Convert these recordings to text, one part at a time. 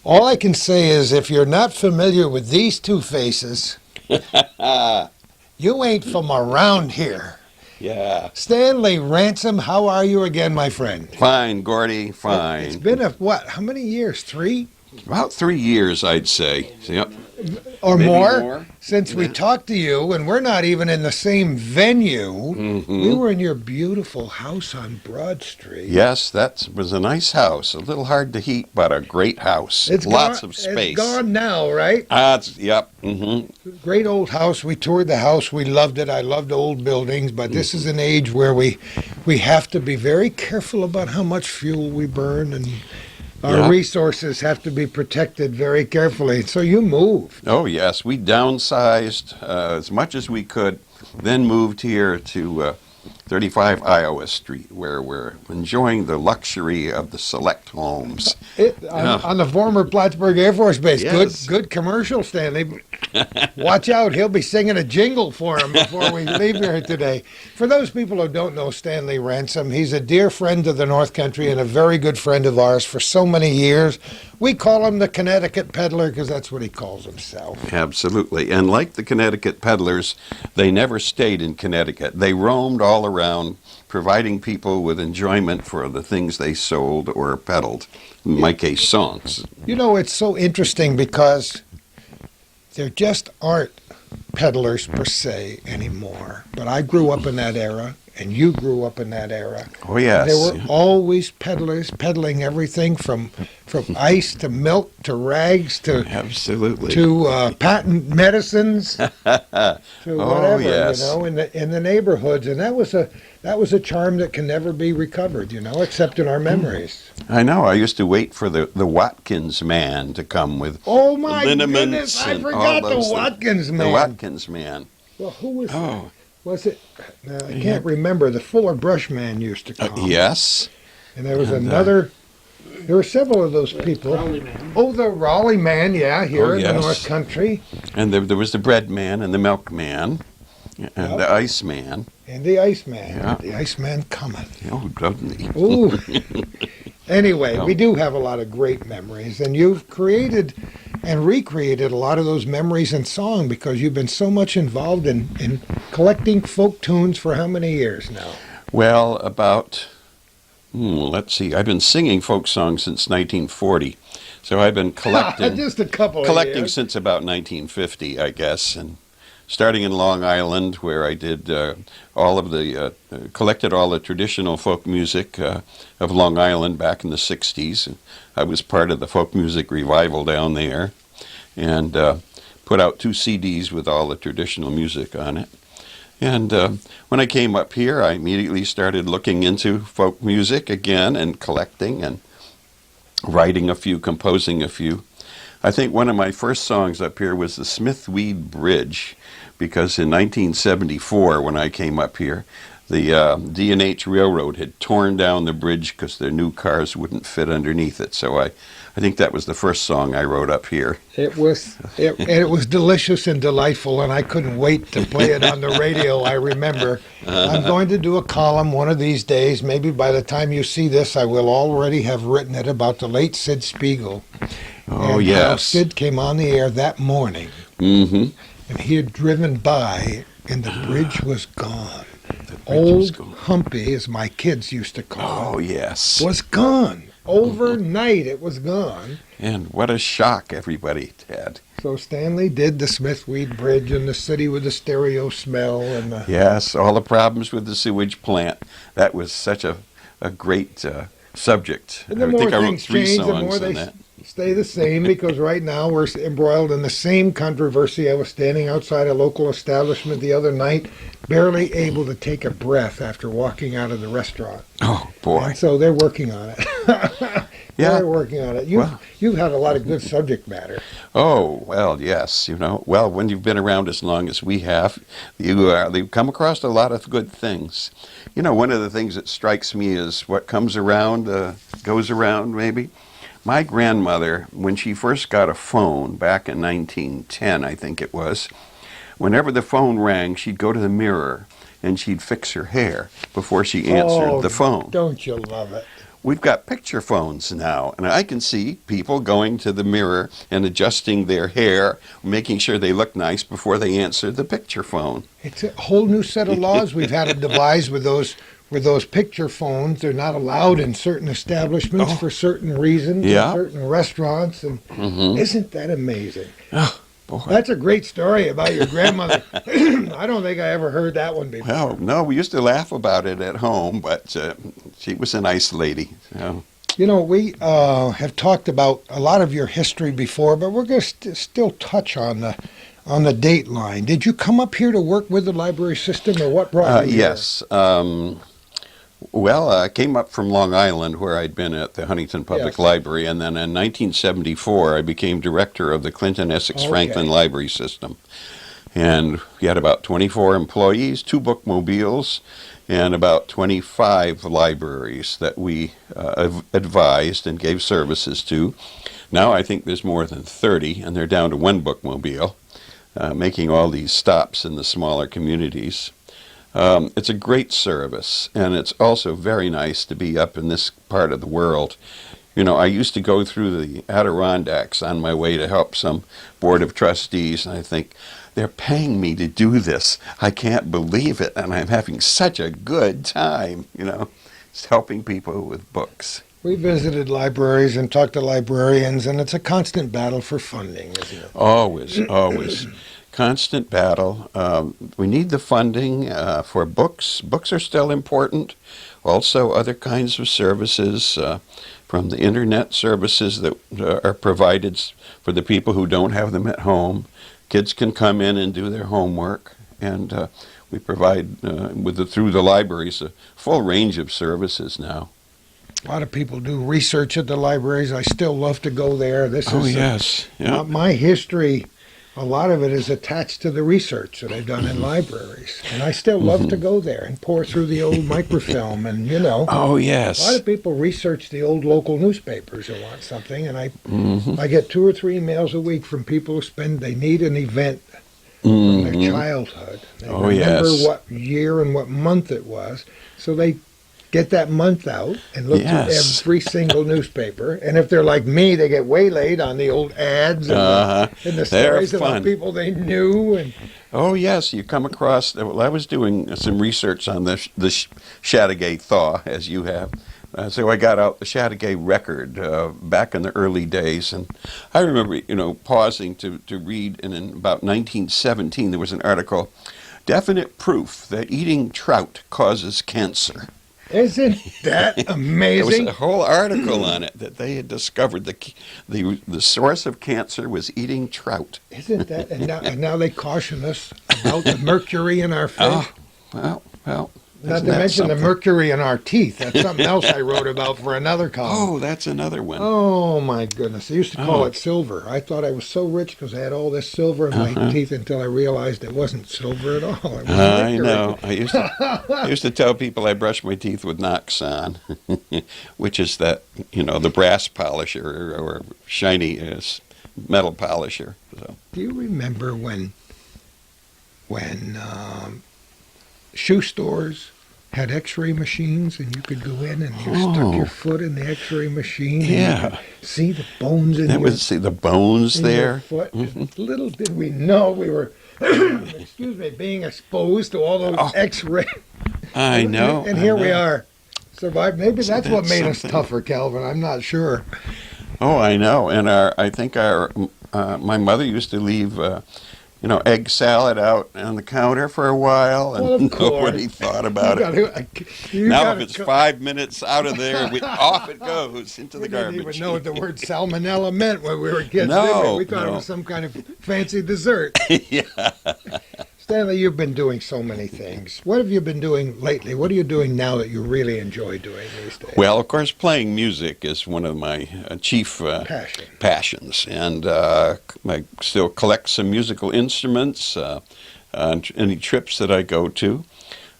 All I can say is if you're not familiar with these two faces, you ain't from around here. Yeah. Stanley Ransom, how are you again, my friend? Fine, Gordie, fine. It's been what? How many years? 3? About 3 years, I'd say. Yep. Or Maybe more? Since we Yeah. talked to you, and we're not even in the same venue. Mm-hmm. We were in your beautiful house on Broad Street. Yes, that was a nice house. A little hard to heat, but a great house. Lots of space. It's gone now, right? Yep. Mm-hmm. Great old house. We toured the house. We loved it. I loved old buildings, but this is an age where we have to be very careful about how much fuel we burn, and our resources have to be protected very carefully. So you moved. Oh, yes. We downsized as much as we could, then moved here to 35 Iowa Street, where we're enjoying the luxury of the select homes. On the former Plattsburgh Air Force Base. Yes. Good commercial, Stanley. Watch out. He'll be singing a jingle for him before we leave here today. For those people who don't know Stanley Ransom, he's a dear friend of the North Country and a very good friend of ours for so many years. We call him the Connecticut Peddler because that's what he calls himself. Absolutely. And like the Connecticut Peddlers, they never stayed in Connecticut. They roamed all around, providing people with enjoyment for the things they sold or peddled. In my case, songs. You know, it's so interesting because there just aren't peddlers per se anymore. But I grew up in that era, and you grew up in that era. Oh, yes. There were always peddlers peddling everything from ice to milk to rags to Absolutely. to patent medicines to whatever, yes. you know, in the neighborhoods, and that was a charm that can never be recovered, you know, except in our memories. I know. I used to wait for the Watkins man to come with Oh my liniments goodness! I and all forgot the those things. Watkins man. The Watkins man. Well, who was that? Oh, Was it? I can't remember. The Fuller Brush man used to come. yes. And there was another. There were several of those people. Raleigh man. Oh, the Raleigh man, yeah, here in the yes. North Country. And there was the bread man and the milk man and the ice man. And the Iceman. Yeah. The Iceman coming. Oh, doesn't he? Ooh. Anyway, No. we do have a lot of great memories, and you've created and recreated a lot of those memories in song because you've been so much involved in collecting folk tunes for how many years now? Well, about, let's see, I've been singing folk songs since 1940. So I've been collecting. Just a couple of collecting years. since about 1950, I guess, and starting in Long Island, where I did collected all the traditional folk music of Long Island back in the 60s. I was part of the folk music revival down there, and put out 2 CDs with all the traditional music on it. And when I came up here, I immediately started looking into folk music again and collecting and writing a few, composing a few. I think one of my first songs up here was the Smithweed Bridge, because in 1974, when I came up here, the D&H Railroad had torn down the bridge because their new cars wouldn't fit underneath it. So I think that was the first song I wrote up here. It was delicious and delightful, and I couldn't wait to play it on the radio. I remember. I'm going to do a column one of these days. Maybe by the time you see this, I will already have written it about the late Sid Spiegel. Oh, and yes. how Sid came on the air that morning, Mm-hmm. and he had driven by, and the bridge was gone. bridge was Old gone. Humpy, as my kids used to call Oh, it, yes. was gone. Overnight, it was gone. And what a shock everybody had. So Stanley did the Smithweed Bridge in the city with the stereo smell and the, Yes, all the problems with the sewage plant. That was such a great subject. and the I more think I wrote things 3 change, the songs more on they that. stay the same, because right now we're embroiled in the same controversy. I was standing outside a local establishment the other night, barely able to take a breath after walking out of the restaurant. Oh, boy. And so they're working on it. Yeah. They're working on it. You've had a lot of good subject matter. Oh, well, yes. Well, when you've been around as long as we have, you've come across a lot of good things. One of the things that strikes me is what comes around goes around, maybe. My grandmother, when she first got a phone back in 1910, I think it was, whenever the phone rang, she'd go to the mirror and she'd fix her hair before she answered the phone. Don't you love it? we've got picture phones now, and I can see people going to the mirror and adjusting their hair, making sure they look nice before they answer the picture phone. It's a whole new set of laws we've had to devise with those picture phones. They're not allowed in certain establishments for certain reasons, Yeah. in certain restaurants, and isn't that amazing? Oh, boy. That's a great story about your grandmother. I don't think I ever heard that one before. Well, no, we used to laugh about it at home, but she was a nice lady. So. You know, we have talked about a lot of your history before, but we're going to still touch on the Dateline. Did you come up here to work with the library system, or what brought you here? Yes. Well, I came up from Long Island, where I'd been at the Huntington Public Library, and then in 1974 I became director of the Clinton Essex Franklin Library System. And we had about 24 employees, 2 bookmobiles, and about 25 libraries that we advised and gave services to. Now I think there's more than 30, and they're down to 1 bookmobile, making all these stops in the smaller communities. It's a great service, and it's also very nice to be up in this part of the world. You know, I used to go through the Adirondacks on my way to help some board of trustees, and I think, they're paying me to do this. I can't believe it, and I'm having such a good time, you know, just helping people with books. We visited libraries and talked to librarians, and it's a constant battle for funding, isn't it? Always, always. Constant battle. We need the funding for books. Books are still important. Also, other kinds of services, from the internet services that are provided for the people who don't have them at home. Kids can come in and do their homework, and we provide, through the libraries, a full range of services now. A lot of people do research at the libraries. I still love to go there. Yes. Yeah. My history, a lot of it is attached to the research that I've done in libraries. And I still love to go there and pour through the old microfilm. And, you know, Oh, yes. a lot of people research the old local newspapers who want something. And I get 2 or 3 emails a week from people who they need an event from their childhood. They remember what year and what month it was. So they get that month out and look through every single newspaper. And if they're like me, they get waylaid on the old ads and the stories about people they knew. And oh, yes, you come across, well, I was doing some research on the Chateauguay thaw, as you have. So I got out the Chateauguay record back in the early days. And I remember, you know, pausing to read, and in about 1917 there was an article, Definite Proof That Eating Trout Causes Cancer. Isn't that amazing? There was a whole article on it that they had discovered the source of cancer was eating trout. Isn't that? And now they caution us about the mercury in our fish. Oh, well. Not to mention the mercury in our teeth. That's something else I wrote about for another column. Oh, that's another one. Oh, my goodness. I used to call it silver. I thought I was so rich because I had all this silver in my teeth until I realized it wasn't silver at all. It was I know. I used to tell people I brush my teeth with Noxon, which is that, you know, the brass polisher or shiny metal polisher. So. Do you remember when shoe stores had x-ray machines and you could go in and you stuck your foot in the x-ray machine and you could see the bones in the bones there. Your foot. Little did we know we were being exposed to all those x-ray. I know. And here we are. Survived. Maybe that's what made us tougher, Calvin. I'm not sure. Oh, I know. And I think my mother used to leave egg salad out on the counter for a while, and nobody thought about it. Now, if it's 5 minutes out of there, off it goes into the garbage. We didn't even know what the word salmonella meant when we were kids. No, we thought it was some kind of fancy dessert. Yeah. Stanley, you've been doing so many things. What have you been doing lately? What are you doing now that you really enjoy doing these days? Well, of course, playing music is one of my chief passions. And I still collect some musical instruments on any trips that I go to.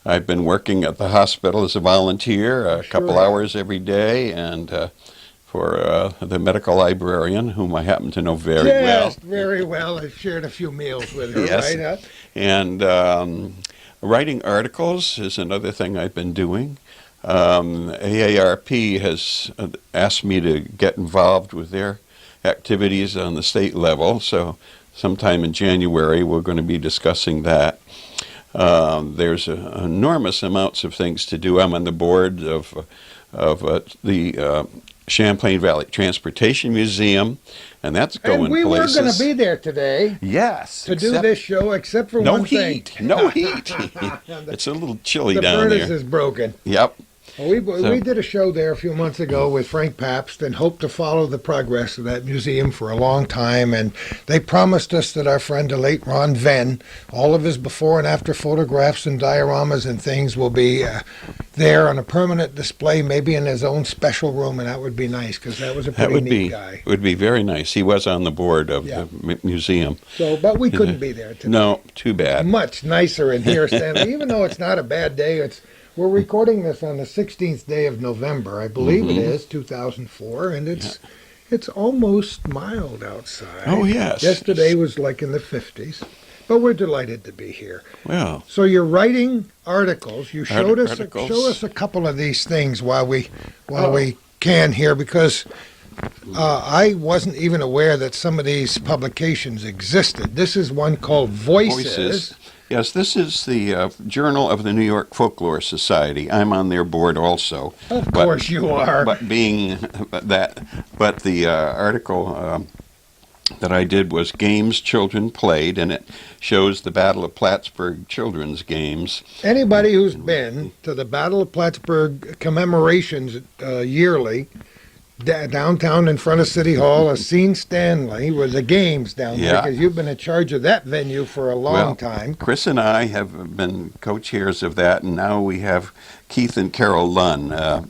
I've been working at the hospital as a volunteer a couple hours every day, and for the medical librarian, whom I happen to know very well. Very well. I've shared a few meals with her, yes. right? And writing articles is another thing I've been doing. AARP has asked me to get involved with their activities on the state level, so sometime in January we're going to be discussing that. There's enormous amounts of things to do. I'm on the board of the Champlain Valley Transportation Museum, and that's going And we places. were going to be there today Yes, to do this show, except for no one heat, thing. no heat. It's a little chilly The down furnace there. is broken. Yep. Well, we did a show there a few months ago with Frank Pabst and hope to follow the progress of that museum for a long time. And they promised us that our friend, the late Ron Venn, all of his before and after photographs and dioramas and things will be there on a permanent display, maybe in his own special room. And that would be nice because that was a That pretty neat guy. would be very nice. He was on the board of the museum. So, but we couldn't be there today. No, too bad. Much nicer in here, Stanley. Even though it's not a bad day, we're recording this on the 16th day of November, I believe it is, 2004, and it's almost mild outside. Oh, yes. Yesterday was like in the 50s, but we're delighted to be here. Well, So you're writing articles. You showed us Articles. show us a couple of these things while we can here, because I wasn't even aware that some of these publications existed. This is one called Voices. Yes, this is the Journal of the New York Folklore Society. I'm on their board also. Of course you are. But the article that I did was Games Children Played, and it shows the Battle of Plattsburgh children's games. Anybody who's been to the Battle of Plattsburgh commemorations yearly, downtown in front of City Hall, has seen Stanley with the games down there, because you've been in charge of that venue for a long time. Chris and I have been co-chairs of that, and now we have Keith and Carol Lunn, former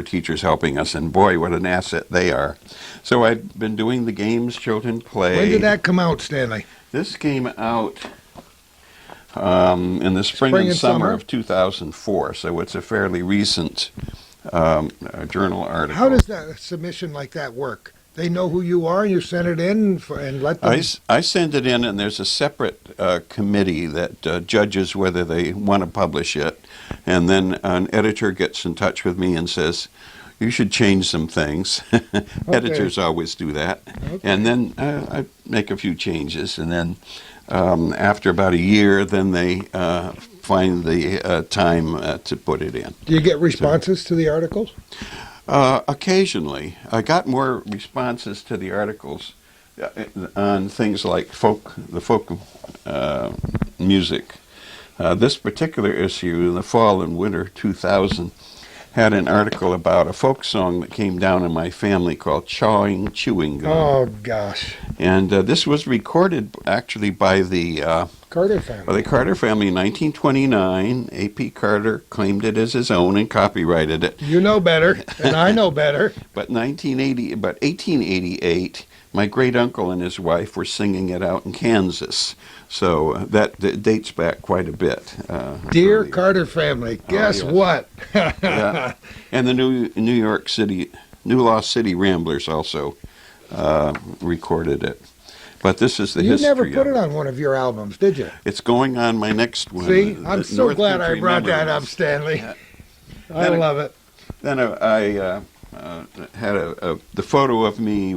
teachers, helping us, and boy, what an asset they are. So I've been doing the Games Children Play. When did that come out, Stanley? This came out in the spring and summer of 2004, so it's a fairly recent journal article. How does a submission like that work? They know who you are, and you send it in and let them... I send it in, and there's a separate committee that judges whether they want to publish it, and then an editor gets in touch with me and says, you should change some things. Editors always do that. Okay. And then I make a few changes, and then after about a year, then they find the time to put it in. Do you get responses to the articles? Occasionally. I got more responses to the articles on things like the folk music. This particular issue, in the fall and winter 2000, had an article about a folk song that came down in my family called Chawing Chewing Gum. Oh, gosh. And this was recorded actually by the Carter family. the Carter family in 1929. A.P. Carter claimed it as his own and copyrighted it. You know better, and I know better. But 1888, my great uncle and his wife were singing it out in Kansas. So that dates back quite a bit. Dear earlier. Carter family, guess yes. what? Yeah. And the New Lost City Ramblers also recorded it. But this is the You history. never put of it on one of your albums, did you? It's going on my next one. See, the I'm so North glad I Country brought that up, Memories. Stanley. Yeah. I love it. Then I had the photo of me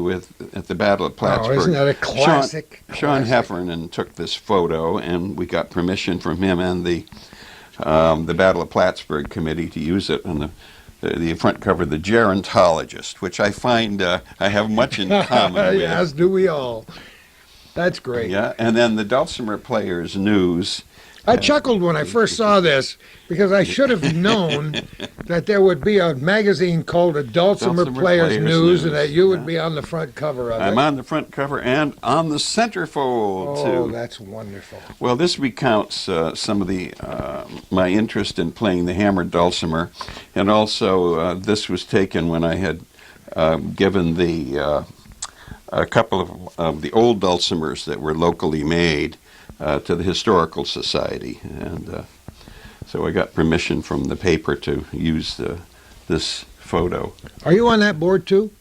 at the Battle of Plattsburgh. Oh, isn't that a classic? Sean classic? Heffernan took this photo, and we got permission from him and the Battle of Plattsburgh committee to use it on the front cover of the Gerontologist, which I find I have much in common with. As do we all. That's great. Yeah, and then the Dulcimer Players News. I chuckled when I first saw this because I should have known that there would be a magazine called a Dulcimer Players News and that you would be on the front cover of it. I'm on the front cover and on the centerfold, Oh, too. that's wonderful. Well, this recounts some of my interest in playing the hammered dulcimer, and also this was taken when I had given a couple of the old dulcimers that were locally made to the Historical Society, and so I got permission from the paper to use this photo. Are you on that board too?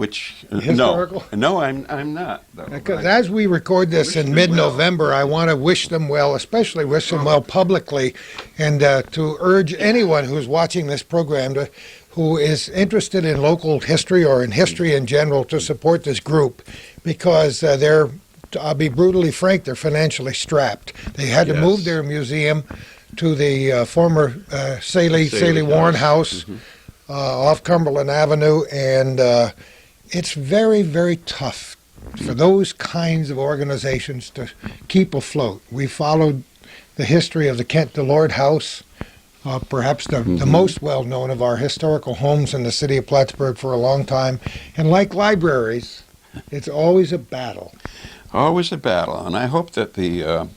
Which Historical? No, I'm not. Though. Because as we record this in mid-November, I want to wish them well, especially wish them well publicly, and to urge anyone who's watching this program who is interested in local history or in history in general to support this group, because I'll be brutally frank, they're financially strapped. They had to move their museum to the former Saley Warren House off Cumberland Avenue, and it's very, very tough for those kinds of organizations to keep afloat. We followed the history of the Kent DeLord House, perhaps the most well-known of our historical homes in the city of Plattsburgh for a long time. And like libraries, it's always a battle. Always a battle. And I hope that the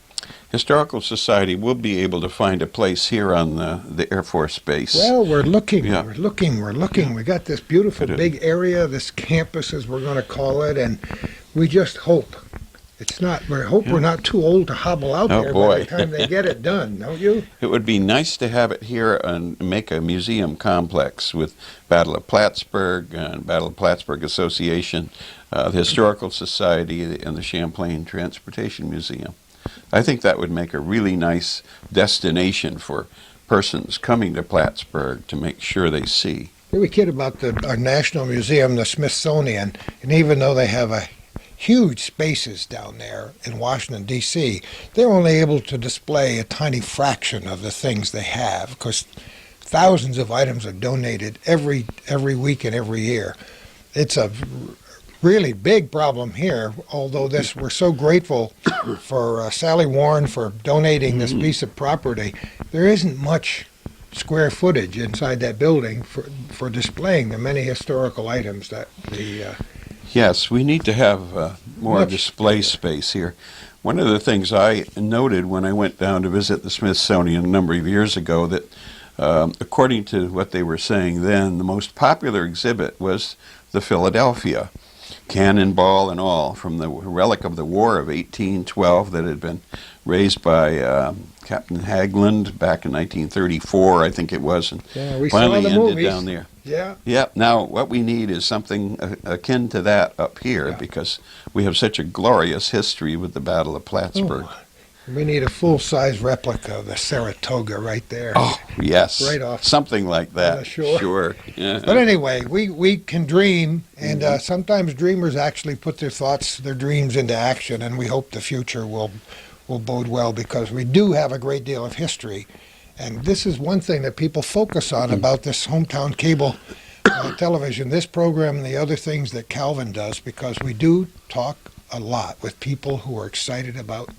Historical Society will be able to find a place here on the Air Force Base. Well, we're looking. We got this beautiful big area, this campus as we're going to call it, and we just hope we're not too old to hobble out there by the time they get it done, don't you? It would be nice to have it here and make a museum complex with Battle of Plattsburgh and Battle of Plattsburgh Association, the Historical Society, and the Champlain Transportation Museum. I think that would make a really nice destination for persons coming to Plattsburgh to make sure they see. We kid about our National Museum, the Smithsonian, and even though they have huge spaces down there in Washington, D.C., they're only able to display a tiny fraction of the things they have, because thousands of items are donated every week and every year. It's a really big problem here, although we're so grateful for Sally Warren for donating this piece of property. There isn't much square footage inside that building for displaying the many historical items that the... Yes, we need to have more display space here. One of the things I noted when I went down to visit the Smithsonian a number of years ago, that according to what they were saying then, the most popular exhibit was the Philadelphia, cannonball and all, from the relic of the War of 1812 that had been raised by Captain Hagland back in 1934, I think it was, and we finally saw the ended movies. Down there. Yeah. Yeah. Now, what we need is something akin to that up here, because we have such a glorious history with the Battle of Plattsburgh. Oh, we need a full-size replica of the Saratoga right there. Oh, yes. Right off. Something like that. On the shore. Sure. Yeah. But anyway, we can dream, and sometimes dreamers actually put their dreams into action, and we hope the future will bode well, because we do have a great deal of history. And this is one thing that people focus on about this hometown cable television, this program and the other things that Calvin does, because we do talk a lot with people who are excited about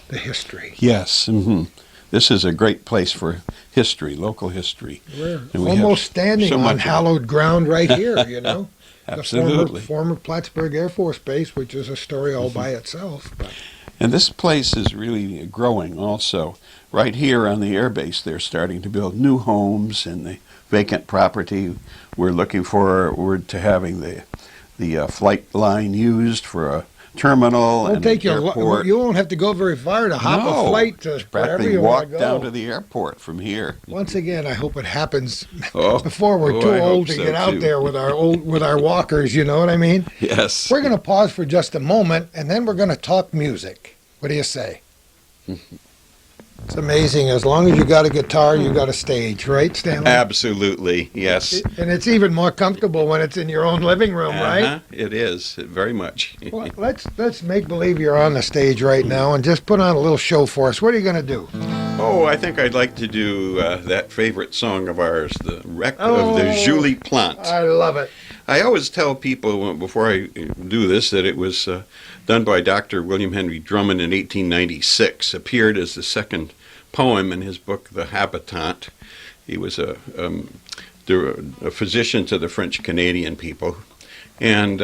the history. Yes. Mm-hmm. This is a great place for history, local history. We're almost standing on hallowed ground right here, you know. Absolutely. The former Plattsburgh Air Force Base, which is a story all by itself. But. And this place is really growing also. Right here on the air base, they're starting to build new homes in the vacant property. We're looking forward to having the flight line used for a terminal and an airport. You won't have to go very far to hop a flight to wherever you want to go. Walk down to the airport from here. Once again, I hope it happens before we're too old to get out there with our walkers. You know what I mean? Yes. We're going to pause for just a moment, and then we're going to talk music. What do you say? It's amazing. As long as you got a guitar, you got a stage, right, Stanley? Absolutely, yes. And it's even more comfortable when it's in your own living room, right? It is, very much. Well, let's make believe you're on the stage right now and just put on a little show for us. What are you going to do? Oh, I think I'd like to do that favorite song of ours, the wreck of the Julie Plante. I love it. I always tell people before I do this that it was done by Dr. William Henry Drummond in 1896, appeared as the second poem in his book, The Habitant. He was a physician to the French-Canadian people. And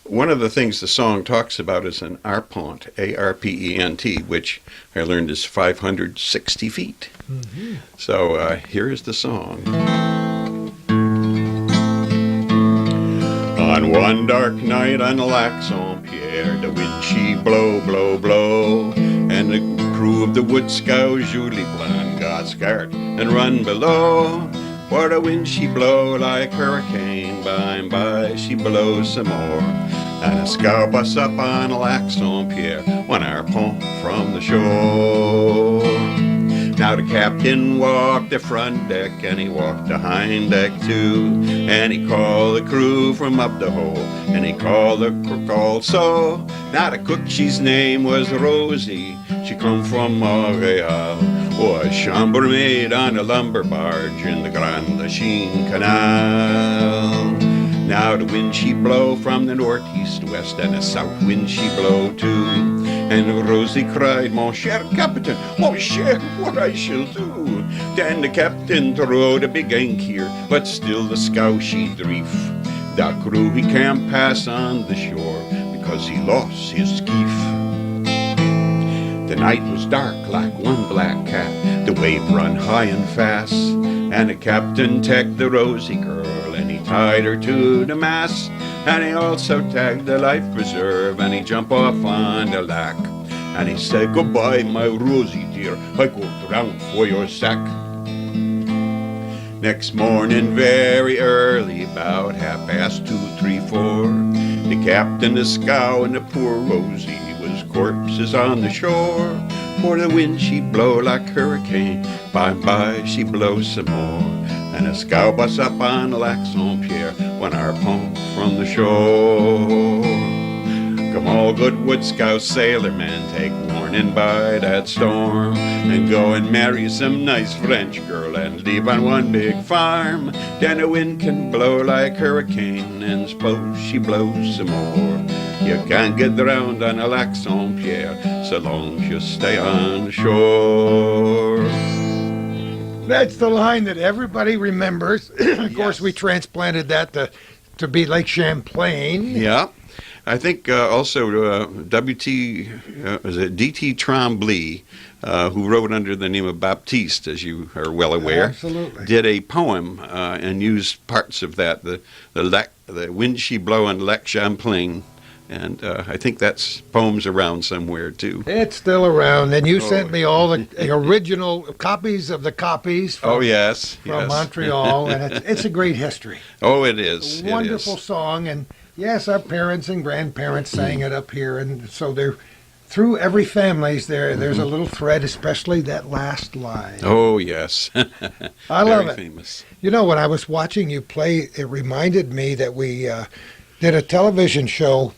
one of the things the song talks about is an arpent, A-R-P-E-N-T, which I learned is 560 feet. Mm-hmm. So here is the song. On one dark night on Lac Saint-Pierre, the wind she blow, blow, blow, and the crew of the wood scow Julie Plante got scared and run below. For the wind she blow like hurricane, by and by she blows some more. And a scow bus up on Lac St. Pierre, 1 hour pont from the shore. Now the captain walked the front deck and he walked the hind deck too, and he called the crew from up the hole, and he called the cook also. Now the cook, she's name was Rosie, she come from Montreal, oh, a chambermaid on a lumber barge in the Grande Chine Canal. Now the wind she blow from the northeast west, and the south wind she blow too. And Rosie cried, Mon cher captain, what I shall do? Then the captain threw the big anchor, but still the scow she dreef. The crew he can't pass on the shore, because he lost his skiff. The night was dark like one black cat, the wave run high and fast, and the captain tagged the Rosie girl, and he tied her to the mast, and he also tagged the life preserve, and he jumped off on the lac, and he said, goodbye, my Rosie dear, I go drown for your sack. Next morning, very early, about 2:30, 3, 4, the captain, the scow, and the poor Rosie was corpses on the shore. For the wind she blow like hurricane, by and by she blows some more. And a scow bus up on Lac St. Pierre, 1 hour pont from the shore. Come all good wood scow sailor men, take warning by that storm, and go and marry some nice French girl and leave on one big farm. Then the wind can blow like hurricane, and suppose she blows some more. You can't get drowned on a Lac St. Pierre so long as you stay on the shore. That's the line that everybody remembers. Of course, Yes. we transplanted that to be Lake Champlain. Yeah. I think also D.T. Tremblay, who wrote under the name of Baptiste, as you are well aware, Absolutely. did a poem and used parts of that, the wind she blow on Lac Champlain. And I think that's poems around somewhere, too. It's still around, and you Oh. sent me all the original copies of the copies from, Oh, yes. from yes. Montreal, and it's a great history. Oh, it is. A wonderful song, and yes, our parents and grandparents sang it up here, and so they're through every family's there's a little thread, especially that last line. Oh, yes. I love Very it. famous. You know, when I was watching you play, it reminded me that we did a television show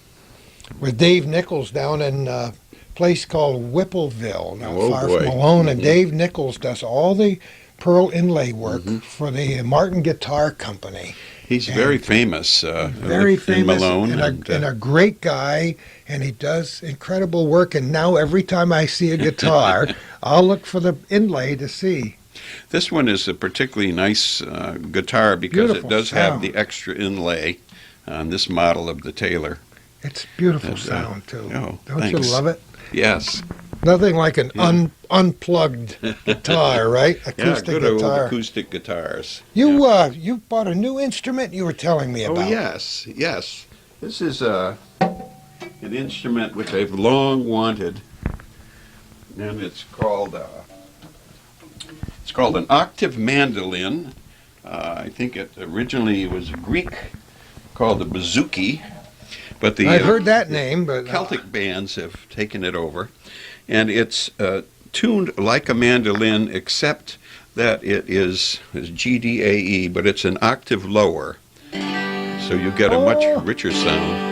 with Dave Nichols down in a place called Whippleville, not Oh, far boy. from Malone, and Dave Nichols does all the pearl inlay work for the Martin Guitar Company. He's very famous. Very in famous Malone. and a great guy, and he does incredible work. And now every time I see a guitar, I'll look for the inlay to see. This one is a particularly nice guitar because Beautiful it does have sound. the extra inlay on this model of the Taylor. It's beautiful And, sound, too. oh, Don't thanks. you love it? Yes. Nothing like an unplugged guitar, right? Yeah, Acoustic good old guitar. acoustic guitars. You bought a new instrument you were telling me Oh, about. yes, yes. This is an instrument which I've long wanted, and it's called an octave mandolin. I think it originally was Greek, called a bouzouki, but the I've heard that name, but Celtic bands have taken it over, and it's tuned like a mandolin, except that it is G-D-A-E, but it's an octave lower, so you get a much Oh. richer sound.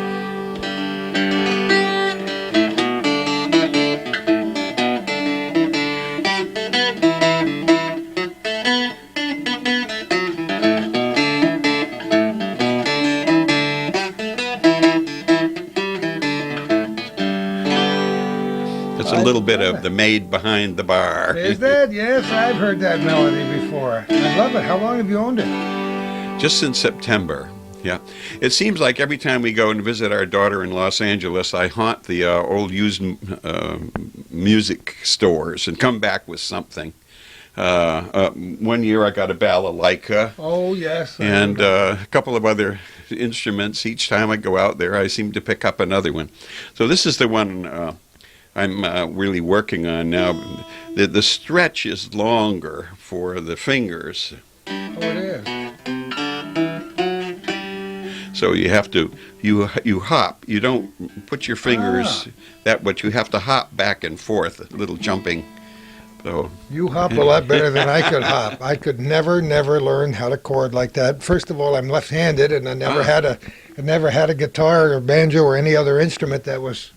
It's a little bit of the maid behind the bar. is that? Yes, I've heard that melody before. I love it. How long have you owned it? Just since September. Yeah. It seems like every time we go and visit our daughter in Los Angeles, I haunt the old used music stores and come back with something. One year I got a balalaika Oh, yes. I and remember. a couple of other instruments. Each time I go out there, I seem to pick up another one. So this is the one I'm really working on now. The stretch is longer for the fingers. Oh, it is. So you have to you hop. You don't put your fingers but you have to hop back and forth, a little jumping. So You hop a lot better than I could hop. I could never learn how to chord like that. First of all, I'm left-handed, and I never had a guitar or banjo or any other instrument that was.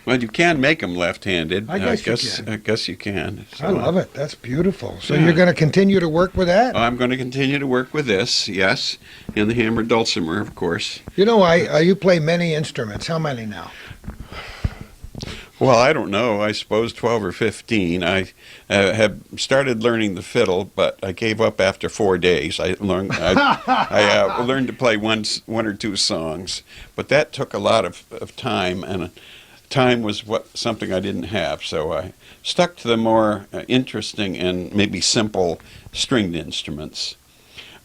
well, you can make them left-handed. I guess you can. I guess you can. So, I love it. That's beautiful. So Yeah. you're going to continue to work with that? I'm going to continue to work with this, yes, and the hammered dulcimer, of course. You know, you play many instruments. How many now? Well, I don't know. I suppose 12 or 15. I have started learning the fiddle, but I gave up after 4 days. I learned to play one or two songs, but that took a lot of time, and time was something I didn't have. So I stuck to the more interesting and maybe simple stringed instruments.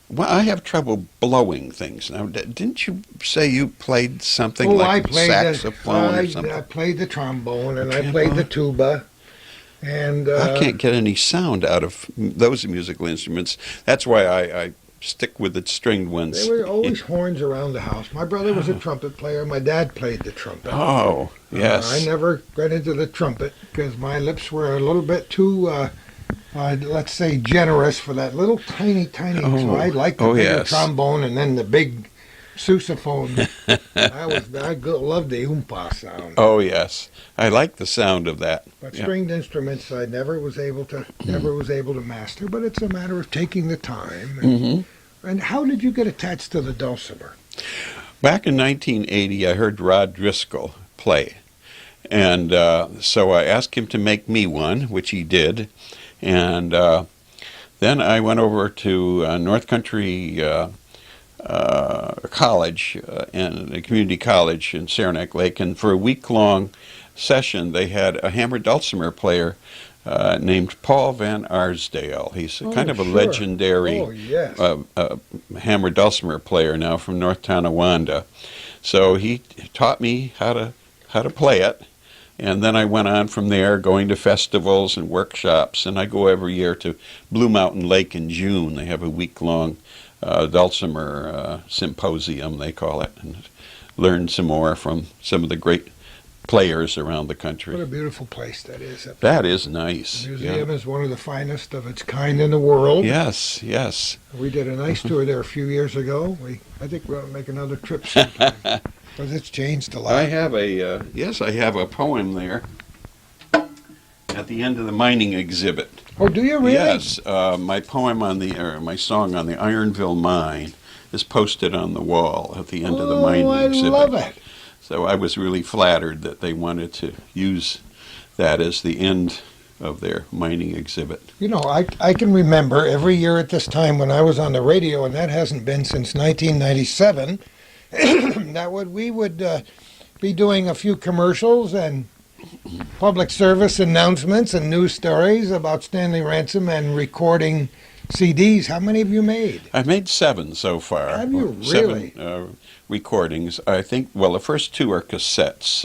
Well, I have trouble blowing things. Now, didn't you say you played something like saxophone or something? I played the trombone, and I played the tuba. And I can't get any sound out of those musical instruments. That's why I stick with the stringed ones. There were always horns around the house. My brother was a trumpet player. My dad played the trumpet. Oh, yes. I never got into the trumpet because my lips were a little bit too, let's say, generous for that little tiny. So I liked the bigger trombone and then the big sousaphone. I loved the oompa sound. Oh, yes. I like the sound of that. But stringed instruments, I never was able to master. But it's a matter of taking the time. And how did you get attached to the dulcimer? Back in 1980, I heard Rod Driscoll play. And so I asked him to make me one, which he did. And then I went over to North Country College, and a community college in Saranac Lake. And for a week-long session, they had a hammered dulcimer player named Paul Van Arsdale. He's kind of a legendary hammered dulcimer player now from North Tonawanda. So he taught me how to play it, and then I went on from there, going to festivals and workshops. And I go every year to Blue Mountain Lake in June. They have a week-long dulcimer symposium, they call it, and learn some more from some of the great players around the country. What a beautiful place that is. That is nice. The museum is one of the finest of its kind in the world. Yes, yes. We did a nice tour there a few years ago. I think we're going to make another trip sometime because it's changed a lot. I have a poem there at the end of the mining exhibit. Oh, do you really? Yes, my song on the Ironville mine is posted on the wall at the end of the mining exhibit. I love it. So I was really flattered that they wanted to use that as the end of their mining exhibit. You know, I can remember every year at this time when I was on the radio, and that hasn't been since 1997, that we would be doing a few commercials and public service announcements and news stories about Stanley Ransom and recording CDs. How many have you made? I've made 7 so far. Have you really? 7 recordings. I think, well, the first 2 are cassettes.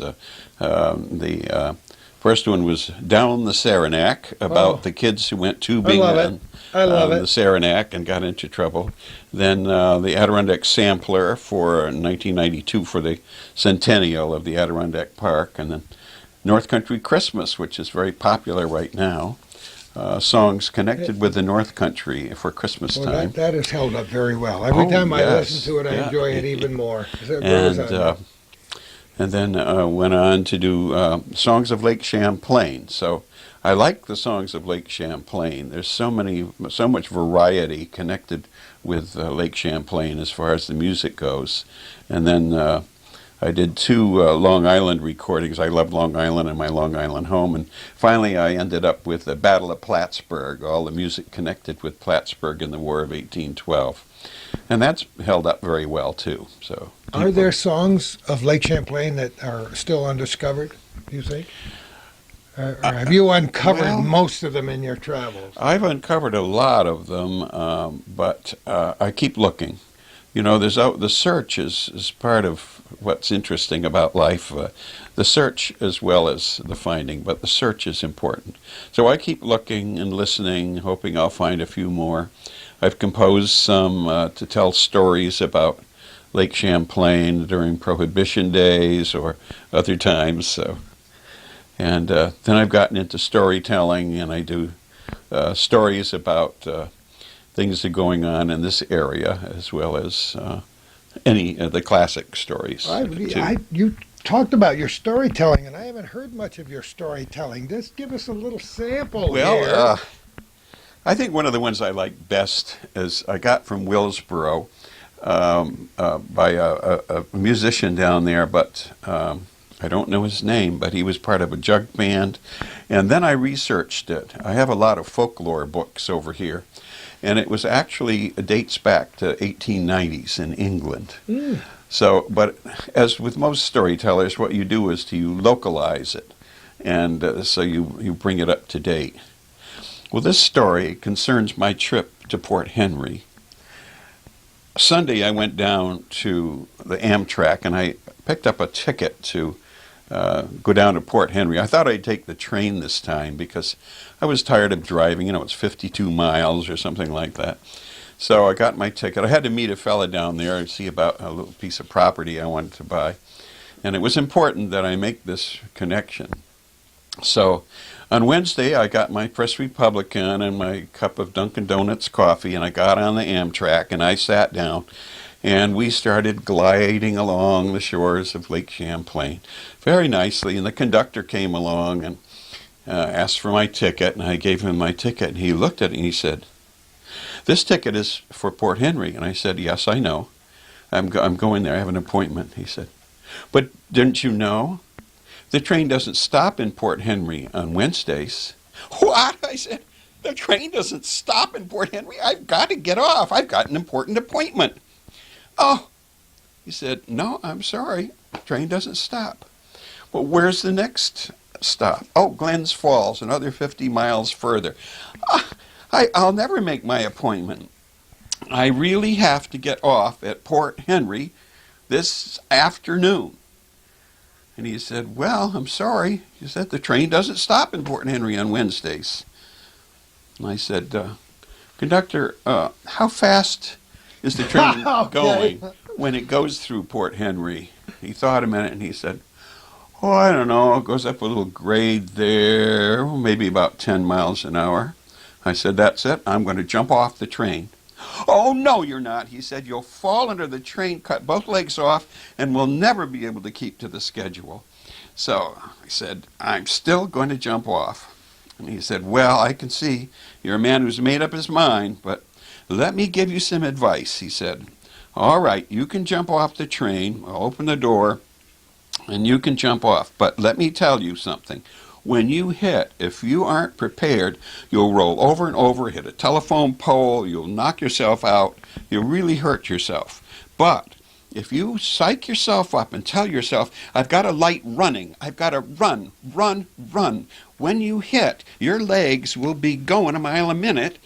The first one was Down the Saranac, about the kids who went tubing on the Saranac and got into trouble. Then the Adirondack Sampler for 1992 for the centennial of the Adirondack Park. And then North Country Christmas, which is very popular right now. Songs connected with the North Country for Christmas time. That has held up very well. Every time I listen to it, I enjoy it even more. And then went on to do Songs of Lake Champlain. So I like the Songs of Lake Champlain. There's so much variety connected with Lake Champlain as far as the music goes. And then I did 2 Long Island recordings. I love Long Island and my Long Island home. And finally, I ended up with the Battle of Plattsburgh, all the music connected with Plattsburgh in the War of 1812. And that's held up very well, too. So, are there songs of Lake Champlain that are still undiscovered, do you think? Or have you uncovered most of them in your travels? I've uncovered a lot of them, but I keep looking. You know, the search is part of what's interesting about life. The search as well as the finding, but the search is important. So I keep looking and listening, hoping I'll find a few more. I've composed some to tell stories about Lake Champlain during Prohibition days or other times. So, and then I've gotten into storytelling, and I do stories about things that are going on in this area, as well as any of the classic stories. You talked about your storytelling, and I haven't heard much of your storytelling. Just give us a little sample here. I think one of the ones I like best is I got from Willsboro by a musician down there, but I don't know his name, but he was part of a jug band. And then I researched it. I have a lot of folklore books over here. And it was actually, it dates back to 1890s in England. Mm. So, but as with most storytellers, what you do is you localize it. And so you bring it up to date. Well, this story concerns my trip to Port Henry. Sunday, I went down to the Amtrak, and I picked up a ticket to go down to Port Henry. I thought I'd take the train this time because I was tired of driving. You know, it's 52 miles or something like that. So I got my ticket. I had to meet a fella down there and see about a little piece of property I wanted to buy. And it was important that I make this connection. So on Wednesday, I got my Press Republican and my cup of Dunkin' Donuts coffee, and I got on the Amtrak, and I sat down, and we started gliding along the shores of Lake Champlain very nicely. And the conductor came along and asked for my ticket, and I gave him my ticket, and he looked at it, and he said, "This ticket is for Port Henry." And I said, "Yes, I know. I'm going there. I have an appointment." He said, "But didn't you know? The train doesn't stop in Port Henry on Wednesdays." "What?" I said. "The train doesn't stop in Port Henry? I've got to get off. I've got an important appointment." "Oh," he said, "no, I'm sorry. The train doesn't stop." "Well, where's the next stop?" "Oh, Glens Falls, another 50 miles further." I'll never make my appointment. I really have to get off at Port Henry this afternoon. And he said, "Well, I'm sorry." He said, "The train doesn't stop in Port Henry on Wednesdays." And I said, "Conductor, how fast is the train going when it goes through Port Henry?" He thought a minute, and he said, "Oh, I don't know. It goes up a little grade there, maybe about 10 miles an hour." I said, "That's it. I'm going to jump off the train." "Oh, no, you're not," he said. "You'll fall under the train, cut both legs off, and will never be able to keep to the schedule." So I said, "I'm still going to jump off." And he said, "Well, I can see you're a man who's made up his mind, but let me give you some advice," he said. "All right, you can jump off the train. I'll open the door, and you can jump off. But let me tell you something. When you hit, if you aren't prepared, you'll roll over and over, hit a telephone pole, you'll knock yourself out, you'll really hurt yourself. But if you psych yourself up and tell yourself, I've got a light running, I've got to run, run, run, when you hit, your legs will be going a mile a minute,